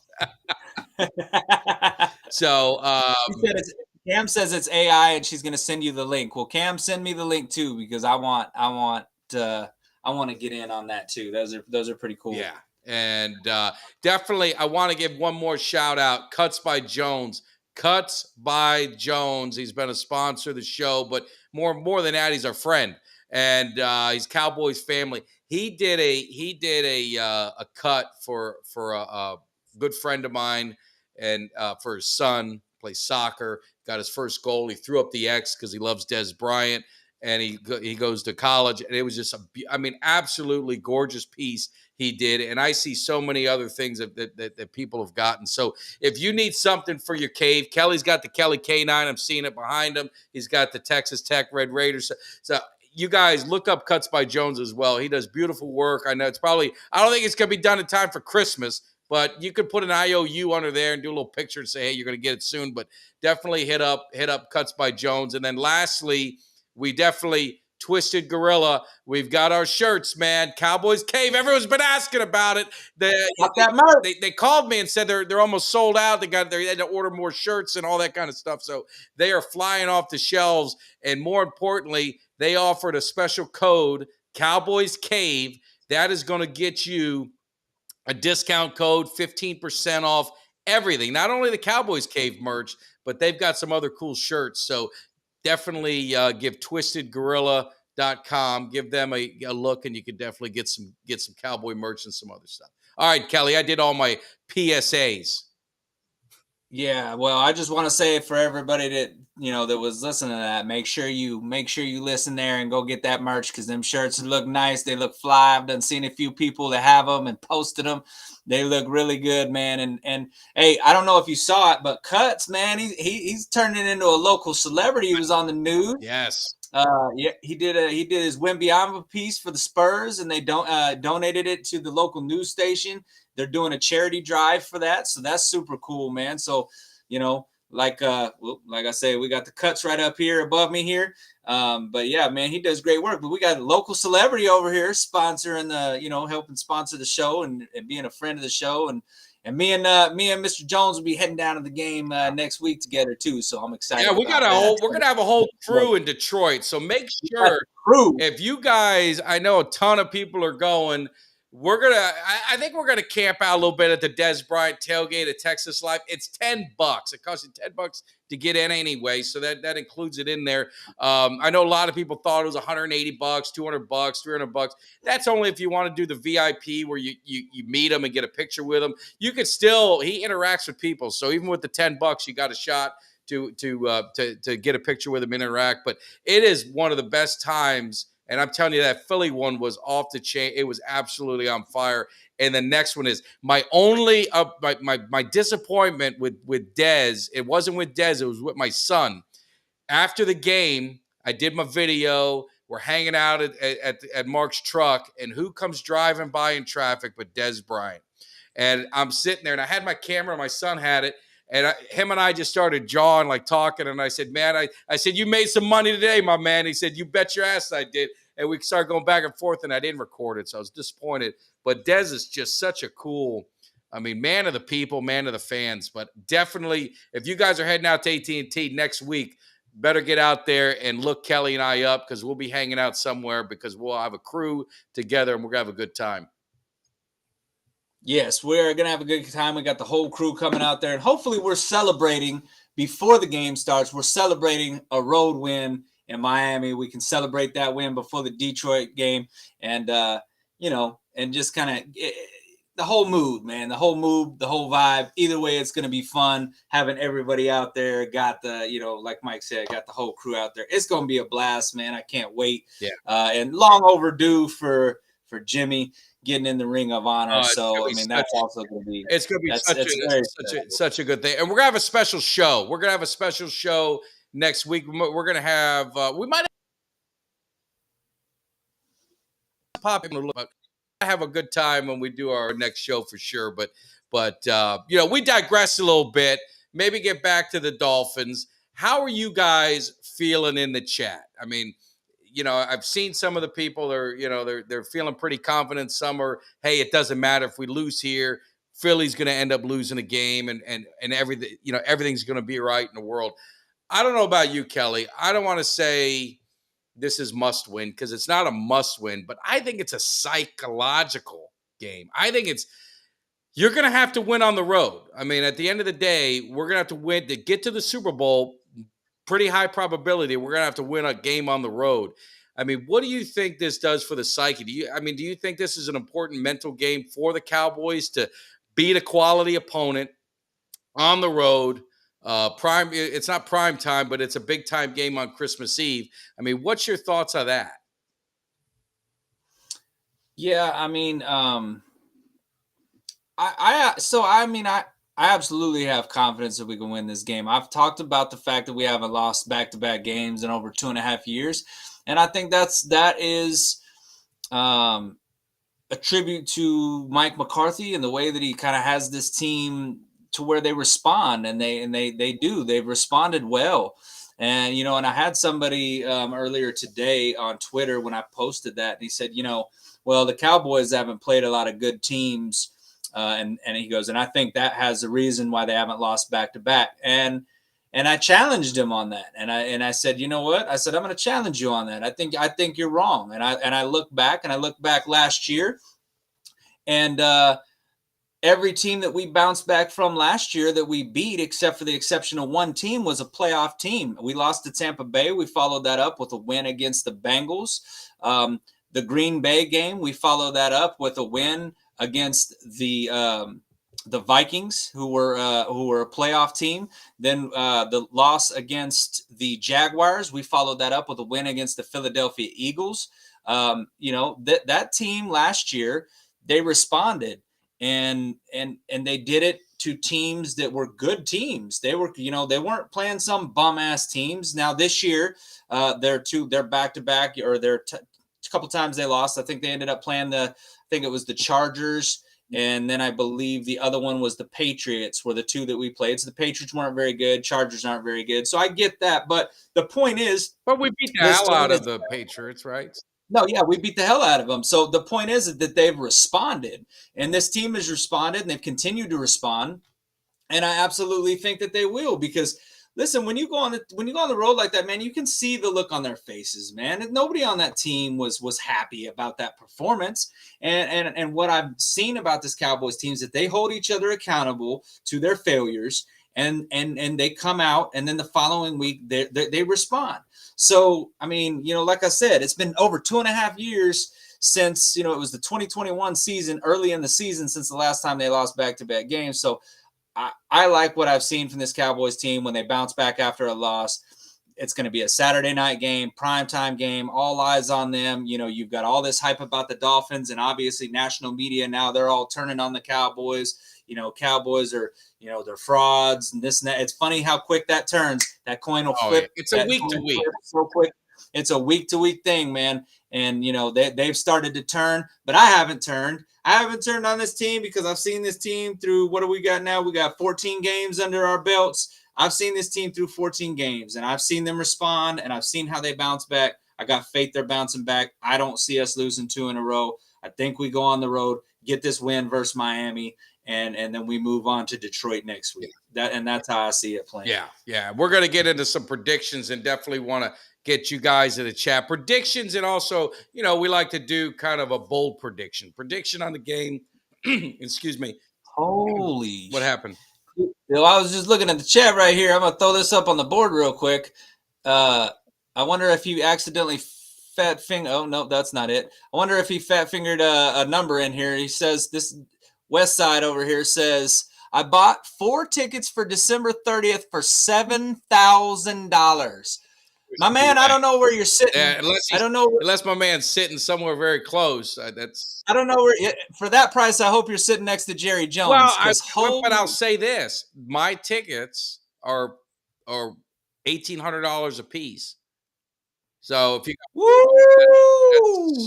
Cam says it's AI and she's going to send you the link. Well, Cam, send me the link too because I want to get in on that too. Those are pretty cool. Yeah, and definitely I want to give one more shout out. Cuts by Jones. He's been a sponsor of the show, but more than that, he's our friend, and he's Cowboys family. He did a cut for a good friend of mine, and for his son, plays soccer, got his first goal. He threw up the X because he loves Des Bryant, and he goes to college. And it was just absolutely gorgeous piece he did. And I see so many other things that people have gotten. So if you need something for your cave, Kelly's got the Kelly K9. I'm seeing it behind him. He's got the Texas Tech Red Raiders. So you guys look up Cuts by Jones as well. He does beautiful work. I know I don't think it's going to be done in time for Christmas, but you could put an IOU under there and do a little picture and say, hey, you're going to get it soon. But definitely hit up Cuts by Jones. And then lastly, we definitely Twisted Gorilla. We've got our shirts, man. Cowboys Cave. Everyone's been asking about it. They called me and said they're almost sold out. They had to order more shirts and all that kind of stuff. So they are flying off the shelves. And more importantly, they offered a special code, Cowboys Cave. That is going to get you a discount code, 15% off everything. Not only the Cowboys Cave merch, but they've got some other cool shirts. So definitely give twistedgorilla.com, give them a look, and you can definitely get some Cowboy merch and some other stuff. All right, Kelly, I did all my PSAs. Yeah, well, I just want to say for everybody that that was listening to that, make sure you listen there and go get that merch, because them shirts look nice. They look fly. I've done seen a few people that have them and posted them. They look really good, man. And hey, I don't know if you saw it, but Cuts, man, he's turning into a local celebrity. He was on the news. Yes. Yeah, he did his Wembyama piece for the Spurs, and they donated it to the local news station. They're doing a charity drive for that, so that's super cool, man. So, like I say, we got the Cuts right up here above me here. But yeah, man, he does great work. But we got a local celebrity over here sponsoring helping sponsor the show and being a friend of the show. And me and Mr. Jones will be heading down to the game next week together too. So I'm excited. Yeah, we're gonna have a whole crew in Detroit. So make sure if you guys, I know a ton of people are going. I think we're gonna camp out a little bit at the Des Bryant tailgate at Texas Live. It's $10. It costs you $10 to get in anyway, so that includes it in there. I know a lot of people thought it was $180, $200, $300. That's only if you want to do the VIP where you meet him and get a picture with him. You could still, he interacts with people, so even with the $10, you got a shot to get a picture with him and interact. But it is one of the best times. And I'm telling you, that Philly one was off the chain. It was absolutely on fire. And the next one is my only my disappointment with Dez. It wasn't with Dez. It was with my son. After the game, I did my video. We're hanging out at Mark's truck. And who comes driving by in traffic but Dez Bryant? And I'm sitting there, and I had my camera. My son had it. And him and I just started jawing, like talking. And I said, man, I said, you made some money today, my man. He said, you bet your ass I did. And we started going back and forth, and I didn't record it. So I was disappointed. But Dez is just such a cool, man of the people, man of the fans. But definitely, if you guys are heading out to AT&T next week, better get out there and look Kelly and I up, because we'll be hanging out somewhere, because we'll have a crew together, and we're going to have a good time. Yes, we're going to have a good time. We got the whole crew coming out there, and hopefully we're celebrating before the game starts. We're celebrating a road win in Miami. We can celebrate that win before the Detroit game, and, and just kind of the whole mood, man, the whole vibe. Either way, it's going to be fun having everybody out there. Got the, like Mike said, got the whole crew out there. It's going to be a blast, man. I can't wait. Yeah. And long overdue for Jimmy getting in the Ring of Honor. So that's also going to be. It's going to be such a good thing, and we're gonna have a special show. We're gonna have a special show next week. We're gonna have we might pop in a little bit. Have a good time when we do our next show for sure. But we digress a little bit. Maybe get back to the Dolphins. How are you guys feeling in the chat? I mean, I've seen some of the people they're feeling pretty confident. Some are, hey, it doesn't matter if we lose here. Philly's going to end up losing a game, and everything, everything's going to be right in the world. I don't know about you, Kelly. I don't want to say this is must win, because it's not a must win, but I think it's a psychological game. I think you're going to have to win on the road. I mean, at the end of the day, we're going to have to win to get to the Super Bowl. Pretty high probability we're going to have to win a game on the road. I mean, what do you think this does for the psyche? Do you think this is an important mental game for the Cowboys to beat a quality opponent on the road? It's not prime time, but it's a big time game on Christmas Eve. I mean, what's your thoughts on that? Yeah, I mean, I absolutely have confidence that we can win this game. I've talked about the fact that we haven't lost back-to-back games in over 2.5 years, and I think that is a tribute to Mike McCarthy and the way that he kind of has this team to where they respond, and they've responded well. And and I had somebody earlier today on Twitter when I posted that, and he said, well, the Cowboys haven't played a lot of good teams, and he goes, and I think that has a reason why they haven't lost back to back. And I challenged him on that, and I said, you know what? I said, I'm going to challenge you on that. I think you're wrong. And I look back last year, and every team that we bounced back from last year that we beat, except for the exception of one team, was a playoff team. We lost to Tampa Bay. We followed that up with a win against the Bengals. The Green Bay game, we followed that up with a win against the Vikings, who were a playoff team. Then the loss against the Jaguars, we followed that up with a win against the Philadelphia Eagles. That team last year, they responded. And they did it to teams that were good teams. They weren't playing some bum ass teams. Now this year, they're back to back, or a couple times they lost. I think they ended up playing I think it was the Chargers, and then I believe the other one was the Patriots, were the two that we played. So the Patriots weren't very good. Chargers aren't very good. So I get that, but the point is, but we beat the hell out of the Patriots, right? No, yeah, we beat the hell out of them. So the point is that they've responded, and this team has responded, and they've continued to respond. And I absolutely think that they will, because listen, when you go on the road like that, man, you can see the look on their faces, man. And nobody on that team was happy about that performance. And what I've seen about this Cowboys team is that they hold each other accountable to their failures, and they come out, and then the following week they respond. So, I mean, like I said, it's been over 2.5 years since, it was the 2021 season, early in the season, since the last time they lost back-to-back games. So I like what I've seen from this Cowboys team when they bounce back after a loss. It's going to be a Saturday night game, primetime game, all eyes on them. You've got all this hype about the Dolphins, and obviously national media now, they're all turning on the Cowboys. Cowboys are, they're frauds and this and that. It's funny how quick that turns. That coin will flip. It's a week to week. So quick. It's a week to week thing, man. And, they've started to turn, but I haven't turned. I haven't turned on this team because I've seen this team through, what do we got now? We got 14 games under our belts. I've seen this team through 14 games, and I've seen them respond, and I've seen how they bounce back. I got faith they're bouncing back. I don't see us losing 2 in a row. I think we go on the road, get this win versus Miami, and then we move on to Detroit next week. That's how I see it playing. Yeah. We're going to get into some predictions, and definitely want to get you guys in the chat. Predictions, and also, we like to do kind of a bold prediction on the game. Excuse me. Holy. What happened? I was just looking at the chat right here. I'm going to throw this up on the board real quick. I wonder if you accidentally fat finger. Oh, no, that's not it. I wonder if he fat fingered a number in here. He says, this West Side over here says, I bought 4 tickets for December 30th for $7,000. My man, I don't know where you're sitting. Yeah, unless my man's sitting somewhere very close. I don't know where. For that price, I hope you're sitting next to Jerry Jones. Well, but I'll say this: my tickets are $1,800 a piece. So if you,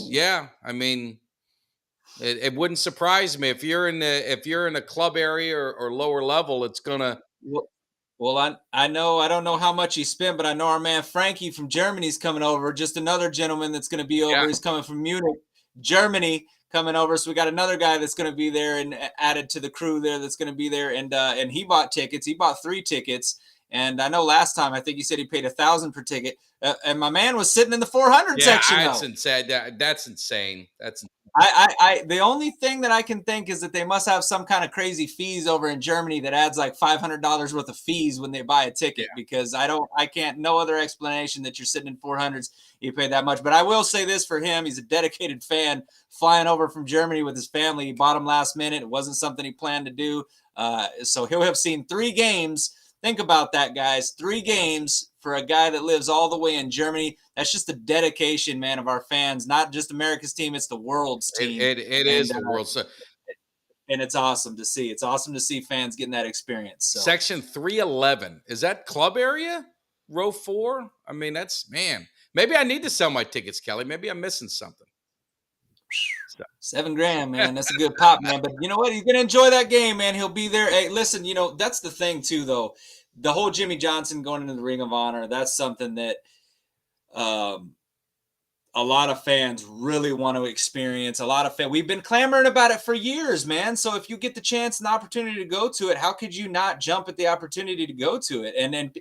yeah, I mean, it wouldn't surprise me if you're in a club area or lower level. It's gonna. Well, I know I don't know how much he spent, but I know our man Frankie from Germany is coming over. Just another gentleman that's going to be over. Yeah. He's coming from Munich, Germany, coming over. So we got another guy that's going to be there and added to the crew there that's going to be there. And he bought tickets. He bought 3 tickets. And I know last time I think he said he paid $1,000 per ticket. And my man was sitting in the 400 section. That's insane. That's insane. The only thing that I can think is that they must have some kind of crazy fees over in Germany that adds like $500 worth of fees when they buy a ticket, because no other explanation that you're sitting in 400s, you pay that much. But I will say this for him. He's a dedicated fan flying over from Germany with his family. He bought them last minute. It wasn't something he planned to do. So he'll have seen 3 games Think about that, guys. 3 games for a guy that lives all the way in Germany. That's just the dedication, man, of our fans. Not just America's team; it's the world's team. It is the world. So and it's awesome to see. It's awesome to see fans getting that experience. So. Section 311, is that club area? Row 4? I mean, that's, man. Maybe I need to sell my tickets, Kelly. Maybe I'm missing something. $7,000, man. That's a good pop, man. But you know what? He's gonna enjoy that game, man. He'll be there. Hey, listen, that's the thing too, though. The whole Jimmy Johnson going into the Ring of Honor, that's something that a lot of fans really want to experience. We've been clamoring about it for years, man. So if you get the chance and the opportunity to go to it, how could you not jump at the opportunity to go to it? And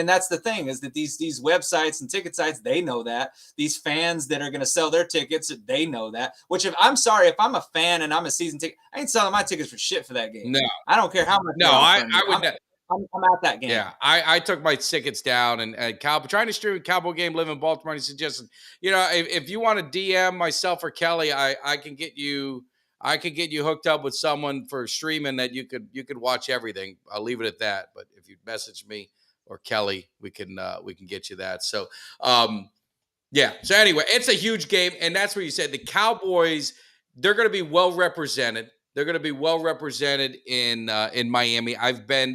that's the thing, is that these websites and ticket sites, they know that. These fans that are going to sell their tickets, they know that. Which, if I'm a fan and I'm a season ticket, I ain't selling my tickets for shit for that game. No, I don't care how much. No, I would not. I'm at that game. Yeah, I took my tickets down, and trying to stream a Cowboy game, live in Baltimore, and he suggested, if you want to DM myself or Kelly, I can get you hooked up with someone for streaming that you could watch everything. I'll leave it at that. But if you message me or Kelly, we can get you that. So, yeah. So anyway, it's a huge game, and that's what you said. The Cowboys, they're going to be well represented. They're going to be well represented in Miami.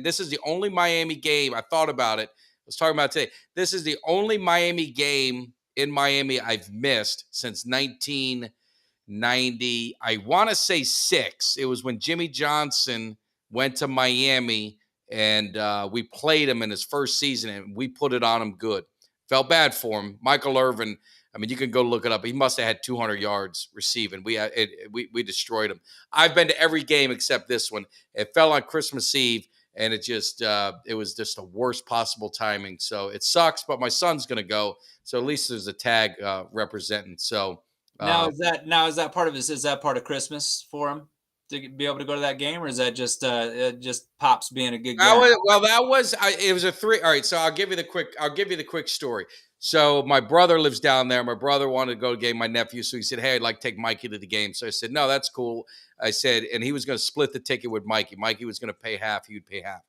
This is the only Miami game. I thought about it. I was talking about it today. This is the only Miami game in Miami I've missed since 1990. I want to say 6. It was when Jimmy Johnson went to Miami, and we played him in his first season, and we put it on him good. Felt bad for him. Michael Irvin, I mean, you can go look it up. He must have had 200 yards receiving. We destroyed him. I've been to every game except this one. It fell on Christmas Eve, and it was just the worst possible timing. So it sucks, but my son's going to go. So at least there's a tag representing. So now is that part of this? Is that part of Christmas for him to be able to go to that game, or is that just Pops being a good guy? It was a 3. All right, so I'll give you the quick story. So my brother lives down there. My brother wanted to go to the game, my nephew. So he said, hey, I'd like to take Mikey to the game. So I said, no, that's cool. I said, and he was going to split the ticket with Mikey. Mikey was going to pay half. He would pay half.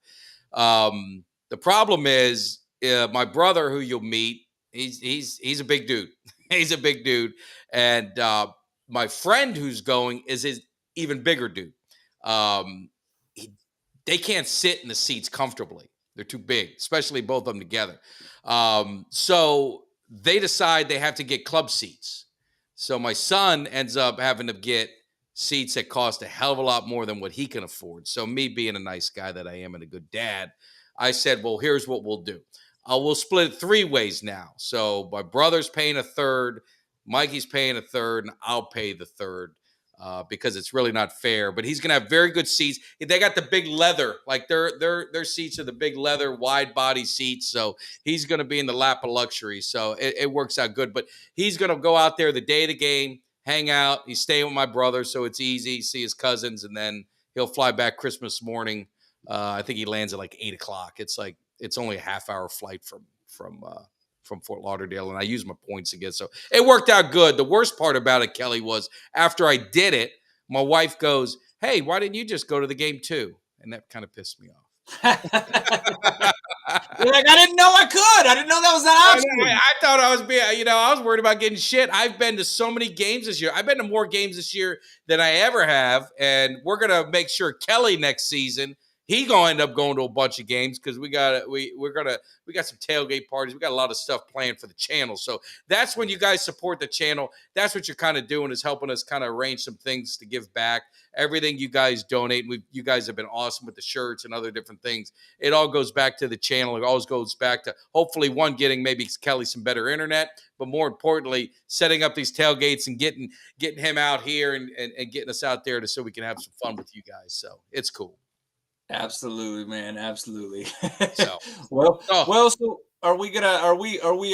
The problem is my brother, who you'll meet, he's a big dude. He's a big dude. And my friend who's going is his even bigger dude. They can't sit in the seats comfortably. They're too big, especially both of them together. So they decide they have to get club seats. So my son ends up having to get seats that cost a hell of a lot more than what he can afford. So me being a nice guy that I am and a good dad, I said, well, here's what we'll do. We'll split it 3 ways now. So my brother's paying a third, Mikey's paying a third, and I'll pay the third. Because it's really not fair, but he's going to have very good seats. They got the big leather, like their seats are the big leather wide body seats. So he's going to be in the lap of luxury. So it works out good, but he's going to go out there the day of the game, hang out. He's staying with my brother. So it's easy, see his cousins, and then he'll fly back Christmas morning. I think he lands at like 8:00. It's only a half-hour flight from Fort Lauderdale, and I used my points again. So it worked out good. The worst part about it, Kelly, was after I did it, my wife goes, hey, why didn't you just go to the game too? And that kind of pissed me off. You're like, I didn't know I could. I didn't know that was an option. I thought I was I was worried about getting shit. I've been to so many games this year. I've been to more games this year than I ever have. And we're going to make sure Kelly next season, he gonna end up going to a bunch of games because we got some tailgate parties. We got a lot of stuff planned for the channel. So that's when you guys support the channel. That's what you're kind of doing, is helping us kind of arrange some things to give back. Everything you guys donate, you guys have been awesome with the shirts and other different things. It all goes back to the channel. It always goes back to hopefully getting maybe Kelly some better internet, but more importantly, setting up these tailgates and getting him out here and getting us out there so we can have some fun with you guys. So it's cool. Absolutely, man. Absolutely. So, so are we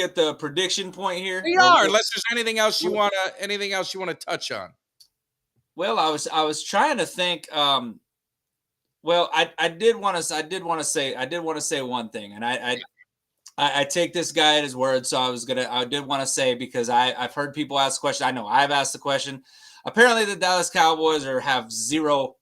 at the prediction point here? We are, unless there's anything else you want to touch on. Well, I was trying to think. I did want to say one thing, and I take this guy at his word. So I did want to say, because I've heard people ask the question. I know I've asked the question. Apparently, the Dallas Cowboys have zero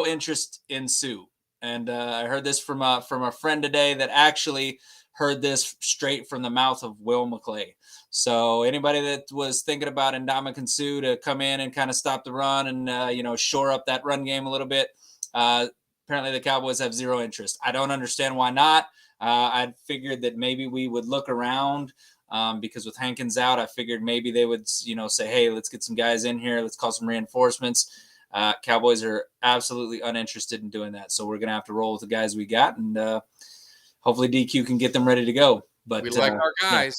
interest in Sue. And I heard this from a friend today that actually heard this straight from the mouth of Will McClay. So anybody that was thinking about Ndamukong Suh to come in and kind of stop the run and shore up that run game a little bit, apparently the Cowboys have zero interest. I don't understand why not. I figured that maybe we would look around because with Hankins out, I figured maybe they would say, hey, let's get some guys in here, let's call some reinforcements. Cowboys are absolutely uninterested in doing that, so we're gonna have to roll with the guys we got, and hopefully DQ can get them ready to go. But we like our guys.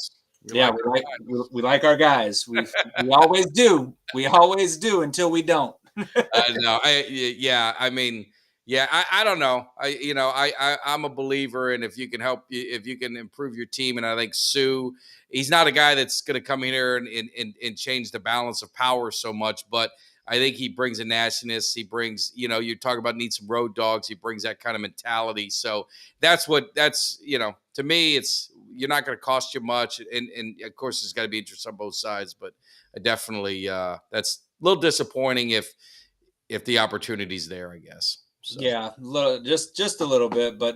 We like our guys. We always do. We always do until we don't. No, I mean, I don't know. I'm a believer, and if you can help, if you can improve your team, and I think Sue, he's not a guy that's going to come in here and change the balance of power so much, but I think he brings a nastiness. He brings, you talk about need some road dogs. He brings that kind of mentality. So to me, you're not going to cost you much. And of course, there's got to be interest on both sides, but definitely that's a little disappointing if the opportunity's there, I guess. So. Yeah, just a little bit, but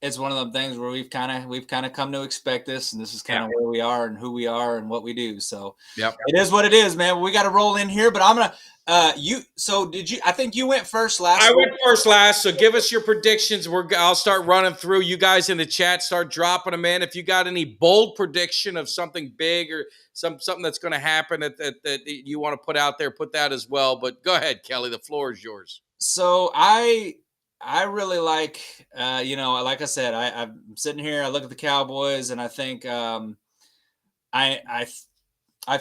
it's one of them things where we've kind of come to expect this, and this is kind of where we are and who we are and what we do. So it is what it is, man. We got to roll in here, but I'm gonna I think you went first last. I went first last, so give us your predictions. I'll start running through. You guys in the chat start dropping them in. If you got any bold prediction of something big or something that's going to happen that you want to put out there, put that as well. But go ahead, Kelly. The floor is yours. So I really like, like I said, I'm sitting here, I look at the Cowboys, and I think I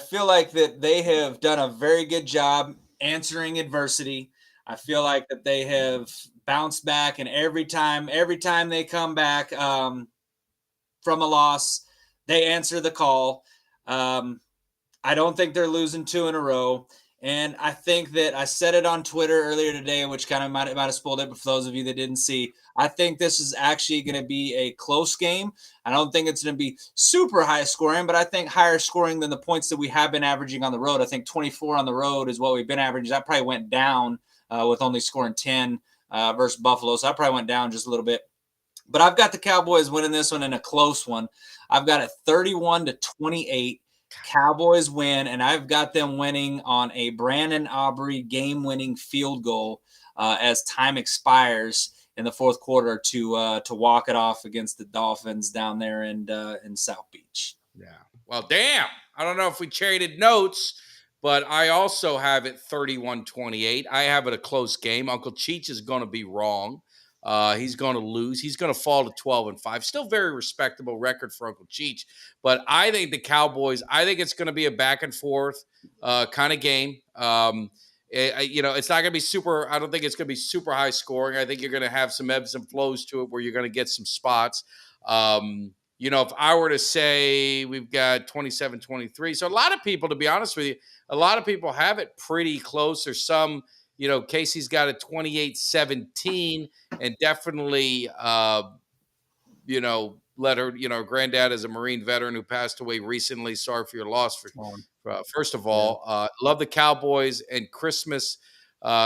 feel like that they have done a very good job answering adversity. I feel like that they have bounced back, and every time they come back from a loss, they answer the call. I don't think they're losing 2 in a row. And I think that I said it on Twitter earlier today, which kind of might have spoiled it, but for those of you that didn't see, I think this is actually going to be a close game. I don't think it's going to be super high scoring, but I think higher scoring than the points that we have been averaging on the road. I think 24 on the road is what we've been averaging. That probably went down with only scoring 10 versus Buffalo, so I probably went down just a little bit. But I've got the Cowboys winning this one in a close one. I've got it 31-28. Cowboys win, and I've got them winning on a Brandon Aubrey game-winning field goal as time expires in the fourth quarter to walk it off against the Dolphins down there in South Beach. Yeah. Well, damn. I don't know if we traded notes, but I also have it 31-28. I have it a close game. Uncle Cheech is going to be wrong. He's going to lose. He's going to fall to 12-5. Still very respectable record for Uncle Cheech. But I think the Cowboys, it's going to be a back and forth kind of game. It's not going to be super. I don't think it's going to be super high scoring. I think you're going to have some ebbs and flows to it where you're going to get some spots. If I were to say we've got 27-23. So a lot of people, to be honest with you, a lot of people have it pretty close, or some. Casey's got a 28-17, and definitely, let her, granddad is a Marine veteran who passed away recently. Sorry for your loss. First of all, love the Cowboys and Christmas.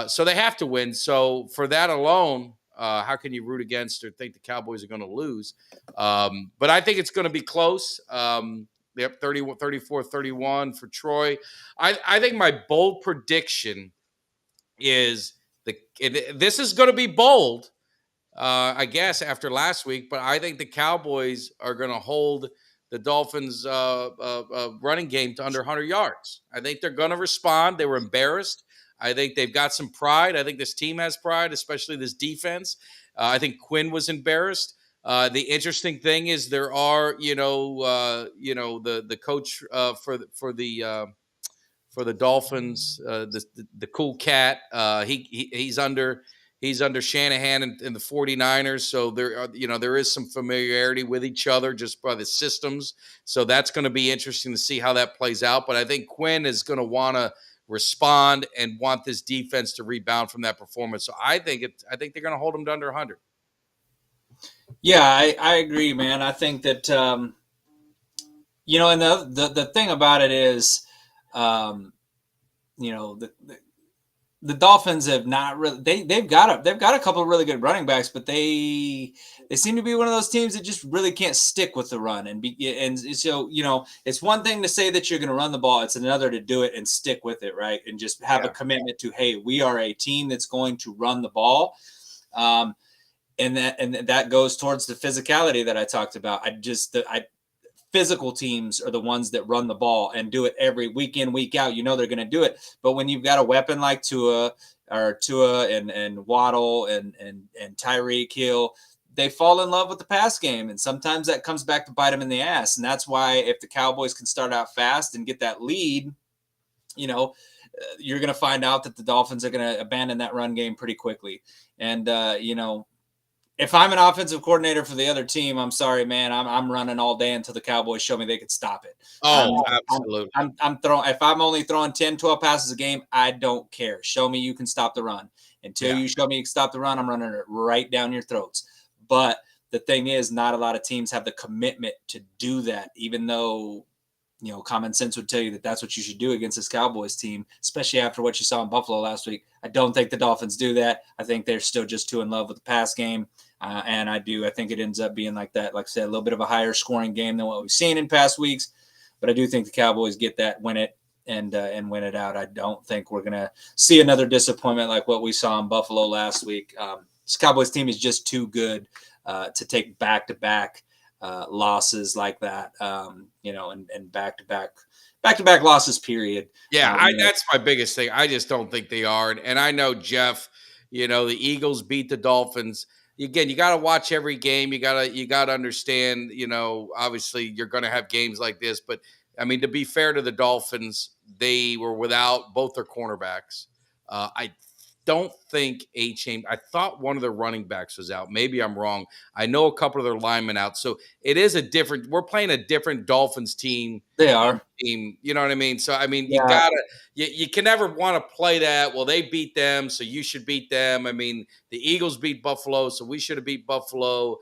So they have to win. So for that alone, how can you root against or think the Cowboys are going to lose? But I think it's going to be close. Yep, 34-31 for Troy. I think my bold prediction is this is going to be bold, I guess, after last week, but I think the Cowboys are going to hold the Dolphins' running game to under 100 yards. I think they're going to respond. They were embarrassed. I think they've got some pride. I think this team has pride, especially this defense. I think Quinn was embarrassed. The interesting thing is there are, the coach for the Dolphins, the cool cat. He's under Shanahan and the 49ers. So there is some familiarity with each other just by the systems. So that's going to be interesting to see how that plays out. But I think Quinn is going to want to respond and want this defense to rebound from that performance. So I think they're going to hold them to under 100. Yeah, I agree, man. I think that, and the thing about it is, the Dolphins have not really they've got a couple of really good running backs, but they seem to be one of those teams that just really can't stick with the run and so it's one thing to say that you're going to run the ball, it's another to do it and stick with it, right? And just have a commitment to, hey, we are a team that's going to run the ball. And that goes towards the physicality that I talked about. Physical teams are the ones that run the ball and do it every week in, week out. They're going to do it. But when you've got a weapon like Tua and Waddle and Tyreek Hill, they fall in love with the pass game. And sometimes that comes back to bite them in the ass. And that's why if the Cowboys can start out fast and get that lead, you're going to find out that the Dolphins are going to abandon that run game pretty quickly. And, if I'm an offensive coordinator for the other team, I'm sorry, man. I'm running all day until the Cowboys show me they could stop it. Oh, absolutely. I'm throwing. If I'm only throwing 10, 12 passes a game, I don't care. Show me you can stop the run. Until you show me you can stop the run, I'm running it right down your throats. But the thing is, not a lot of teams have the commitment to do that, even though common sense would tell you that that's what you should do against this Cowboys team, especially after what you saw in Buffalo last week. I don't think the Dolphins do that. I think they're still just too in love with the pass game. And I think it ends up being like that. Like I said, a little bit of a higher scoring game than what we've seen in past weeks. But I do think the Cowboys get that, win it, and win it out. I don't think we're going to see another disappointment like what we saw in Buffalo last week. This Cowboys team is just too good to take back-to-back losses like that, and back-to-back losses, period. Yeah, that's my biggest thing. I just don't think they are. And I know, Jeff, the Eagles beat the Dolphins. Again, you got to watch every game. You got to understand, obviously you're going to have games like this. But, I mean, to be fair to the Dolphins, they were without both their cornerbacks. I don't think I thought one of their running backs was out. Maybe I'm wrong. I know a couple of their linemen out. So it is we're playing a different Dolphins team. They are. Team, you know what I mean? So, I mean, Yeah. you can never want to play that. Well, they beat them, so you should beat them. I mean, the Eagles beat Buffalo, so we should have beat Buffalo.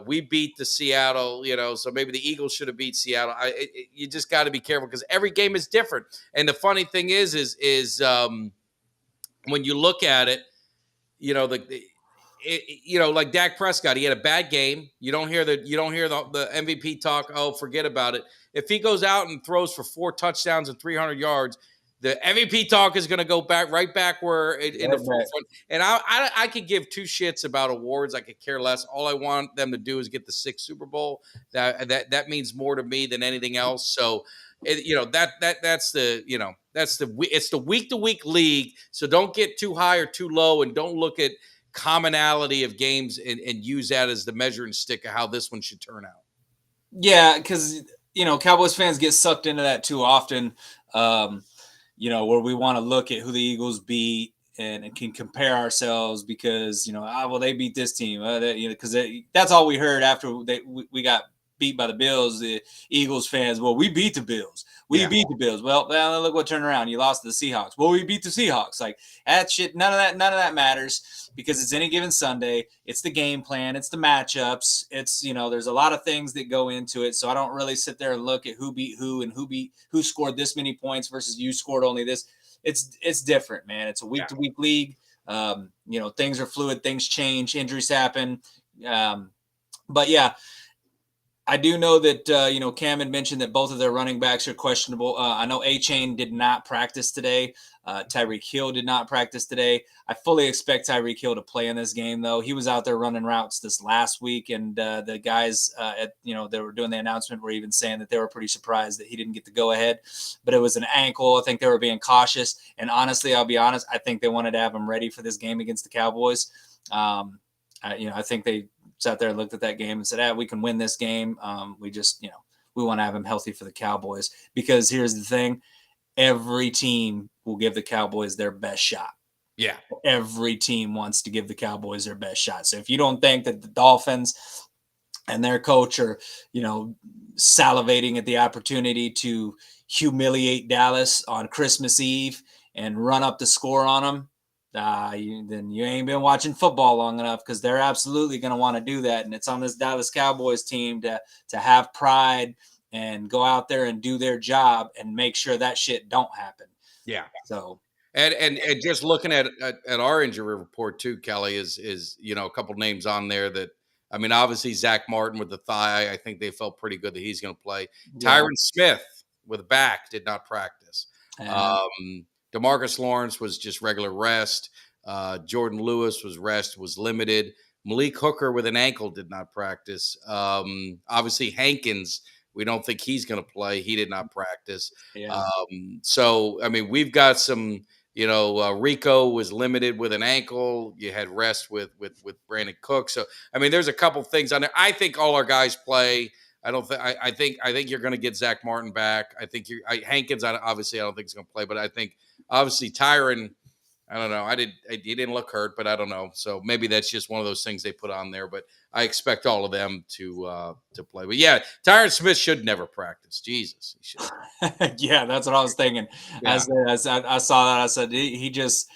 We beat the Seattle, so maybe the Eagles should have beat Seattle. You just got to be careful because every game is different. And the funny thing is when you look at it, like Dak Prescott, he had a bad game. You don't hear the MVP talk. Oh, forget about it. If he goes out and throws for 4 touchdowns and 300 yards, the MVP talk is going to go right back where in the forefront. And I could give 2 shits about awards. I could care less. All I want them to do is get the 6th Super Bowl. That means more to me than anything else. So, it's the week to week league. So don't get too high or too low, and don't look at commonality of games and use that as the measuring stick of how this one should turn out. Yeah, because Cowboys fans get sucked into that too often. Where we want to look at who the Eagles beat and can compare ourselves because they beat this team because that's all we heard after we got beat by the Bills. The Eagles fans, well, we beat the Bills. We beat the Bills. Well, look what turned around. You lost to the Seahawks. Well, we beat the Seahawks. Like that shit. None of that matters because it's any given Sunday. It's the game plan. It's the matchups. It's there's a lot of things that go into it. So I don't really sit there and look at who beat who and who scored this many points versus you scored only this. It's different, man. It's a week to week league. Things are fluid. Things change. Injuries happen. But yeah. I do know that, Cam had mentioned that both of their running backs are questionable. I know A-Chain did not practice today. Tyreek Hill did not practice today. I fully expect Tyreek Hill to play in this game, though. He was out there running routes this last week, and the guys, they were doing the announcement were even saying that they were pretty surprised that he didn't get the go-ahead. But it was an ankle. I think they were being cautious. And honestly, I'll be honest, I think they wanted to have him ready for this game against the Cowboys. I think they sat there and looked at that game and said, we can win this game. We just, we want to have him healthy for the Cowboys because here's the thing. Every team will give the Cowboys their best shot. Yeah. Every team wants to give the Cowboys their best shot. So if you don't think that the Dolphins and their coach are, salivating at the opportunity to humiliate Dallas on Christmas Eve and run up the score on them, then you ain't been watching football long enough because they're absolutely going to want to do that. And it's on this Dallas Cowboys team to have pride and go out there and do their job and make sure that shit don't happen. Yeah. So, And just looking at our injury report too, Kelly, is a couple names on there that, I mean, obviously Zach Martin with the thigh, I think they felt pretty good that he's going to play. Yeah. Tyron Smith with back did not practice. Yeah. DeMarcus Lawrence was just regular rest. Jordan Lewis was limited. Malik Hooker with an ankle did not practice. Obviously Hankins, we don't think he's going to play. He did not practice. Yeah. So, I mean, we've got some, Rico was limited with an ankle. You had rest with Brandon Cook. So, I mean, there's a couple things on there. I think all our guys play. I think you're going to get Zach Martin back. I think Hankins, obviously, I don't think he's going to play, but I think obviously Tyron, I don't know. He didn't look hurt, but I don't know. So maybe that's just one of those things they put on there. But I expect all of them to play. But yeah, Tyron Smith should never practice. Jesus, he should. Yeah, that's what I was thinking. Yeah. As I saw that, I said he just.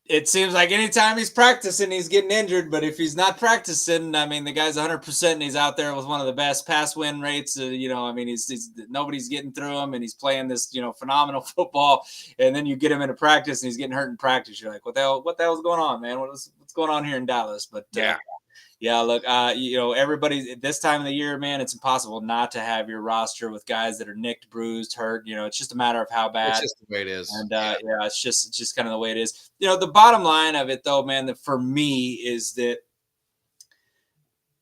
It seems like anytime he's practicing, he's getting injured. But if he's not practicing, I mean, the guy's 100% and he's out there with one of the best pass win rates. I mean, he's nobody's getting through him and he's playing this, phenomenal football. And then you get him into practice and he's getting hurt in practice. You're like, what the hell's going on, man? What's going on here in Dallas? But yeah, look, everybody this time of the year, man, it's impossible not to have your roster with guys that are nicked, bruised, hurt. It's just a matter of how bad. It's just the way it is. And it's just kind of the way it is. The bottom line of it, though, man, that for me is that,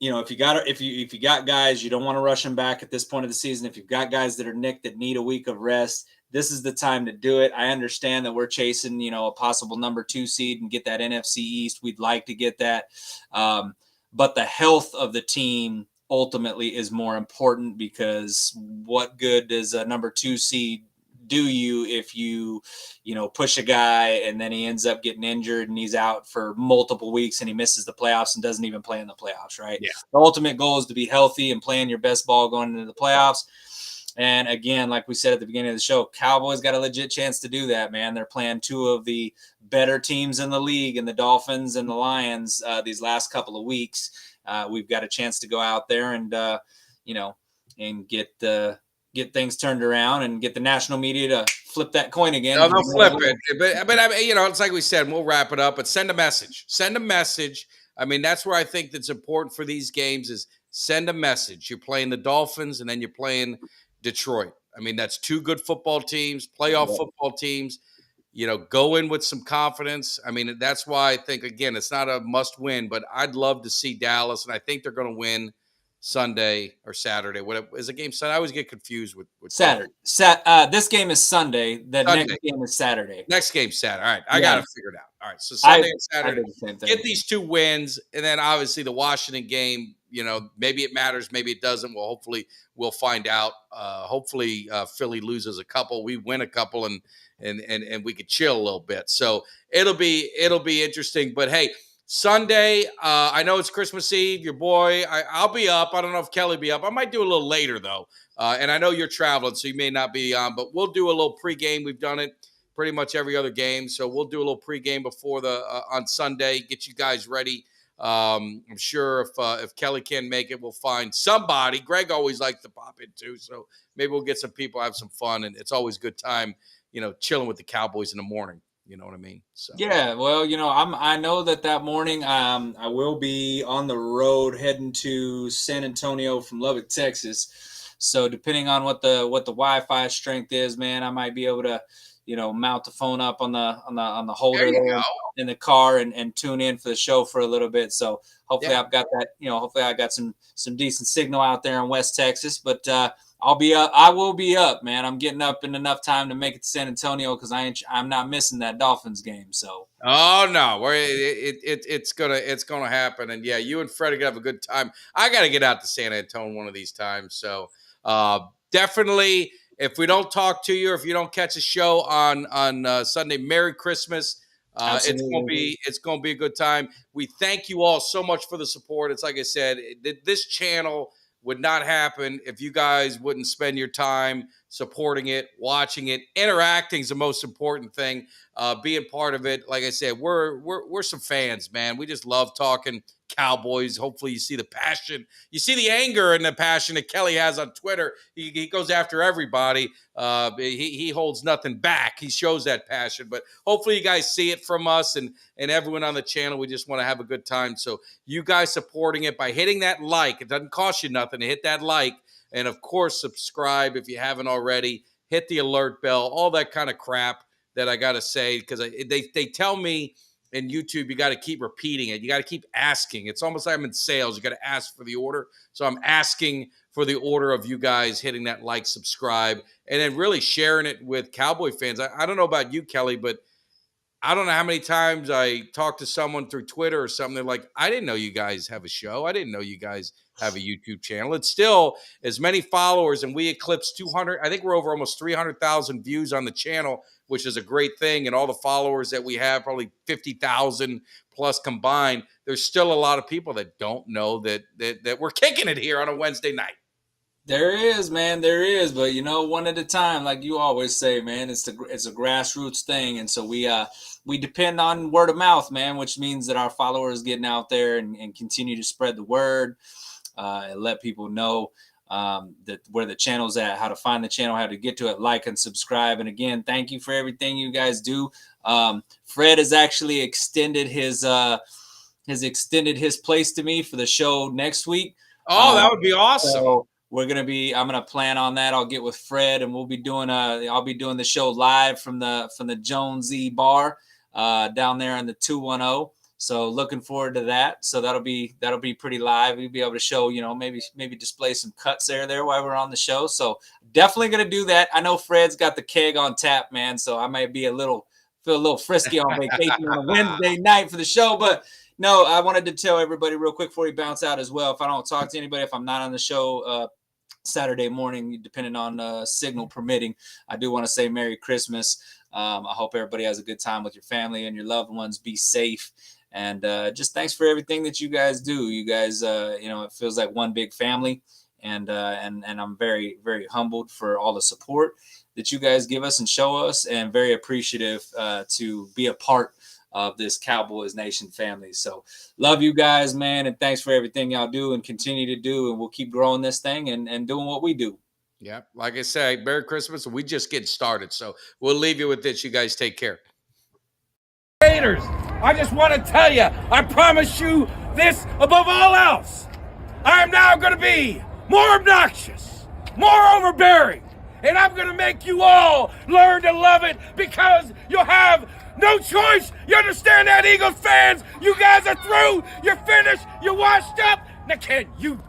if you got guys, you don't want to rush them back at this point of the season. If you've got guys that are nicked that need a week of rest, this is the time to do it. I understand that we're chasing, a possible number 2 seed and get that NFC East. We'd like to get that. But the health of the team ultimately is more important, because what good does a number 2 seed do you if you push a guy and then he ends up getting injured and he's out for multiple weeks and he misses the playoffs and doesn't even play in the playoffs, right? Yeah. The ultimate goal is to be healthy and playing your best ball going into the playoffs. And again, like we said at the beginning of the show, Cowboys got a legit chance to do that, man. They're playing 2 of the better teams in the league, and the Dolphins and the Lions these last couple of weeks. We've got a chance to go out there and, and get things turned around and get the national media to flip that coin again. No, they'll flip it. But I mean, it's like we said, we'll wrap it up, but send a message. Send a message. I mean, that's where I think that's important for these games is send a message. You're playing the Dolphins and then you're playing Detroit. I mean, that's 2 good football teams, playoff football teams. Go in with some confidence. I mean, that's why I think, again, it's not a must win, but I'd love to see Dallas, and I think they're going to win Sunday or Saturday. What is a game Sunday? I always get confused with Saturday. This game is Sunday. Next game is Saturday. Next game's Saturday. All right, I got to figure it out. All right, so Sunday and Saturday. Get these 2 wins, and then obviously the Washington game. Maybe it matters, maybe it doesn't. Well, hopefully we'll find out. Hopefully Philly loses a couple, we win a couple, and we could chill a little bit. So it'll be interesting. But hey, Sunday, I know it's Christmas Eve. Your boy, I'll be up. I don't know if Kelly be up. I might do a little later though. And I know you're traveling, so you may not be on. But we'll do a little pregame. We've done it pretty much every other game, so we'll do a little pregame before on Sunday. Get you guys ready. I'm sure if Kelly can't make it, we'll find somebody. Greg always likes to pop in too, so maybe we'll get some people, have some fun, and it's always a good time, chilling with the Cowboys in the morning. You know what I mean? So yeah, well, I know that morning I will be on the road heading to San Antonio from Lubbock, Texas. So depending on what the Wi-Fi strength is, man, I might be able to mount the phone up on the holder there in the car and tune in for the show for a little bit. So hopefully I've got that, hopefully I got some decent signal out there in West Texas, but I'll be up. I will be up, man. I'm getting up in enough time to make it to San Antonio because I'm not missing that Dolphins game. So. Oh no, it's gonna happen, and yeah, you and Fred are gonna have a good time. I got to get out to San Antonio one of these times. So definitely. If we don't talk to you, or if you don't catch a show on Sunday, Merry Christmas. It's gonna be a good time. We thank you all so much for the support. It's like I said, this channel would not happen if you guys wouldn't spend your time supporting it, watching it. Interacting is the most important thing. Being part of it. Like I said, we're some fans, man. We just love talking Cowboys. Hopefully you see the passion. You see the anger and the passion that Kelly has on Twitter. He goes after everybody. He holds nothing back. He shows that passion. But hopefully you guys see it from us and everyone on the channel. We just want to have a good time. So you guys supporting it by hitting that like. It doesn't cost you nothing to hit that like. And, of course, subscribe if you haven't already. Hit the alert bell, all that kind of crap that I got to say, because they tell me in YouTube you got to keep repeating it. You got to keep asking. It's almost like I'm in sales. You got to ask for the order. So I'm asking for the order of you guys hitting that like, subscribe, and then really sharing it with Cowboy fans. I don't know about you, Kelly, but I don't know how many times I talk to someone through Twitter or something. They're like, I didn't know you guys have a show. I didn't know you guys have a YouTube channel. It's still as many followers, and we eclipsed 200. I think we're over almost 300,000 views on the channel, which is a great thing. And all the followers that we have, probably 50,000 plus combined, there's still a lot of people that don't know that we're kicking it here on a Wednesday night. There is, man. There is, but one at a time, like you always say, man. It's a grassroots thing, and so we depend on word of mouth, man, which means that our followers getting out there and continue to spread the word, and let people know that where the channel's at, how to find the channel, how to get to it, like and subscribe. And again, thank you for everything you guys do. Fred has actually extended his place to me for the show next week. Oh, that would be awesome. So I'm going to plan on that. I'll get with Fred and we'll be I'll be doing the show live from the Jonesy bar down there in the 210. So looking forward to that. So that'll be pretty live. We'll be able to show, maybe display some cuts there while we're on the show. So definitely going to do that. I know Fred's got the keg on tap, man. So I might feel a little frisky on vacation on a Wednesday night for the show, but no, I wanted to tell everybody real quick before we bounce out as well. If I don't talk to anybody, if I'm not on the show Saturday morning, depending on signal permitting, I do want to say Merry Christmas. I hope everybody has a good time with your family and your loved ones. Be safe. And just thanks for everything that you guys do. You guys, it feels like one big family. And I'm very, very humbled for all the support that you guys give us and show us, and very appreciative to be a part of this Cowboys Nation family. So love you guys, man. And thanks for everything y'all do and continue to do. And we'll keep growing this thing and doing what we do. Yeah. Like I say, Merry Christmas. We just getting started. So we'll leave you with this. You guys take care. Raiders, I just want to tell you, I promise you this above all else. I am now going to be more obnoxious, more overbearing, and I'm going to make you all learn to love it, because you'll have no choice. You understand that, Eagles fans? You guys are through. You're finished. You're washed up. Now can you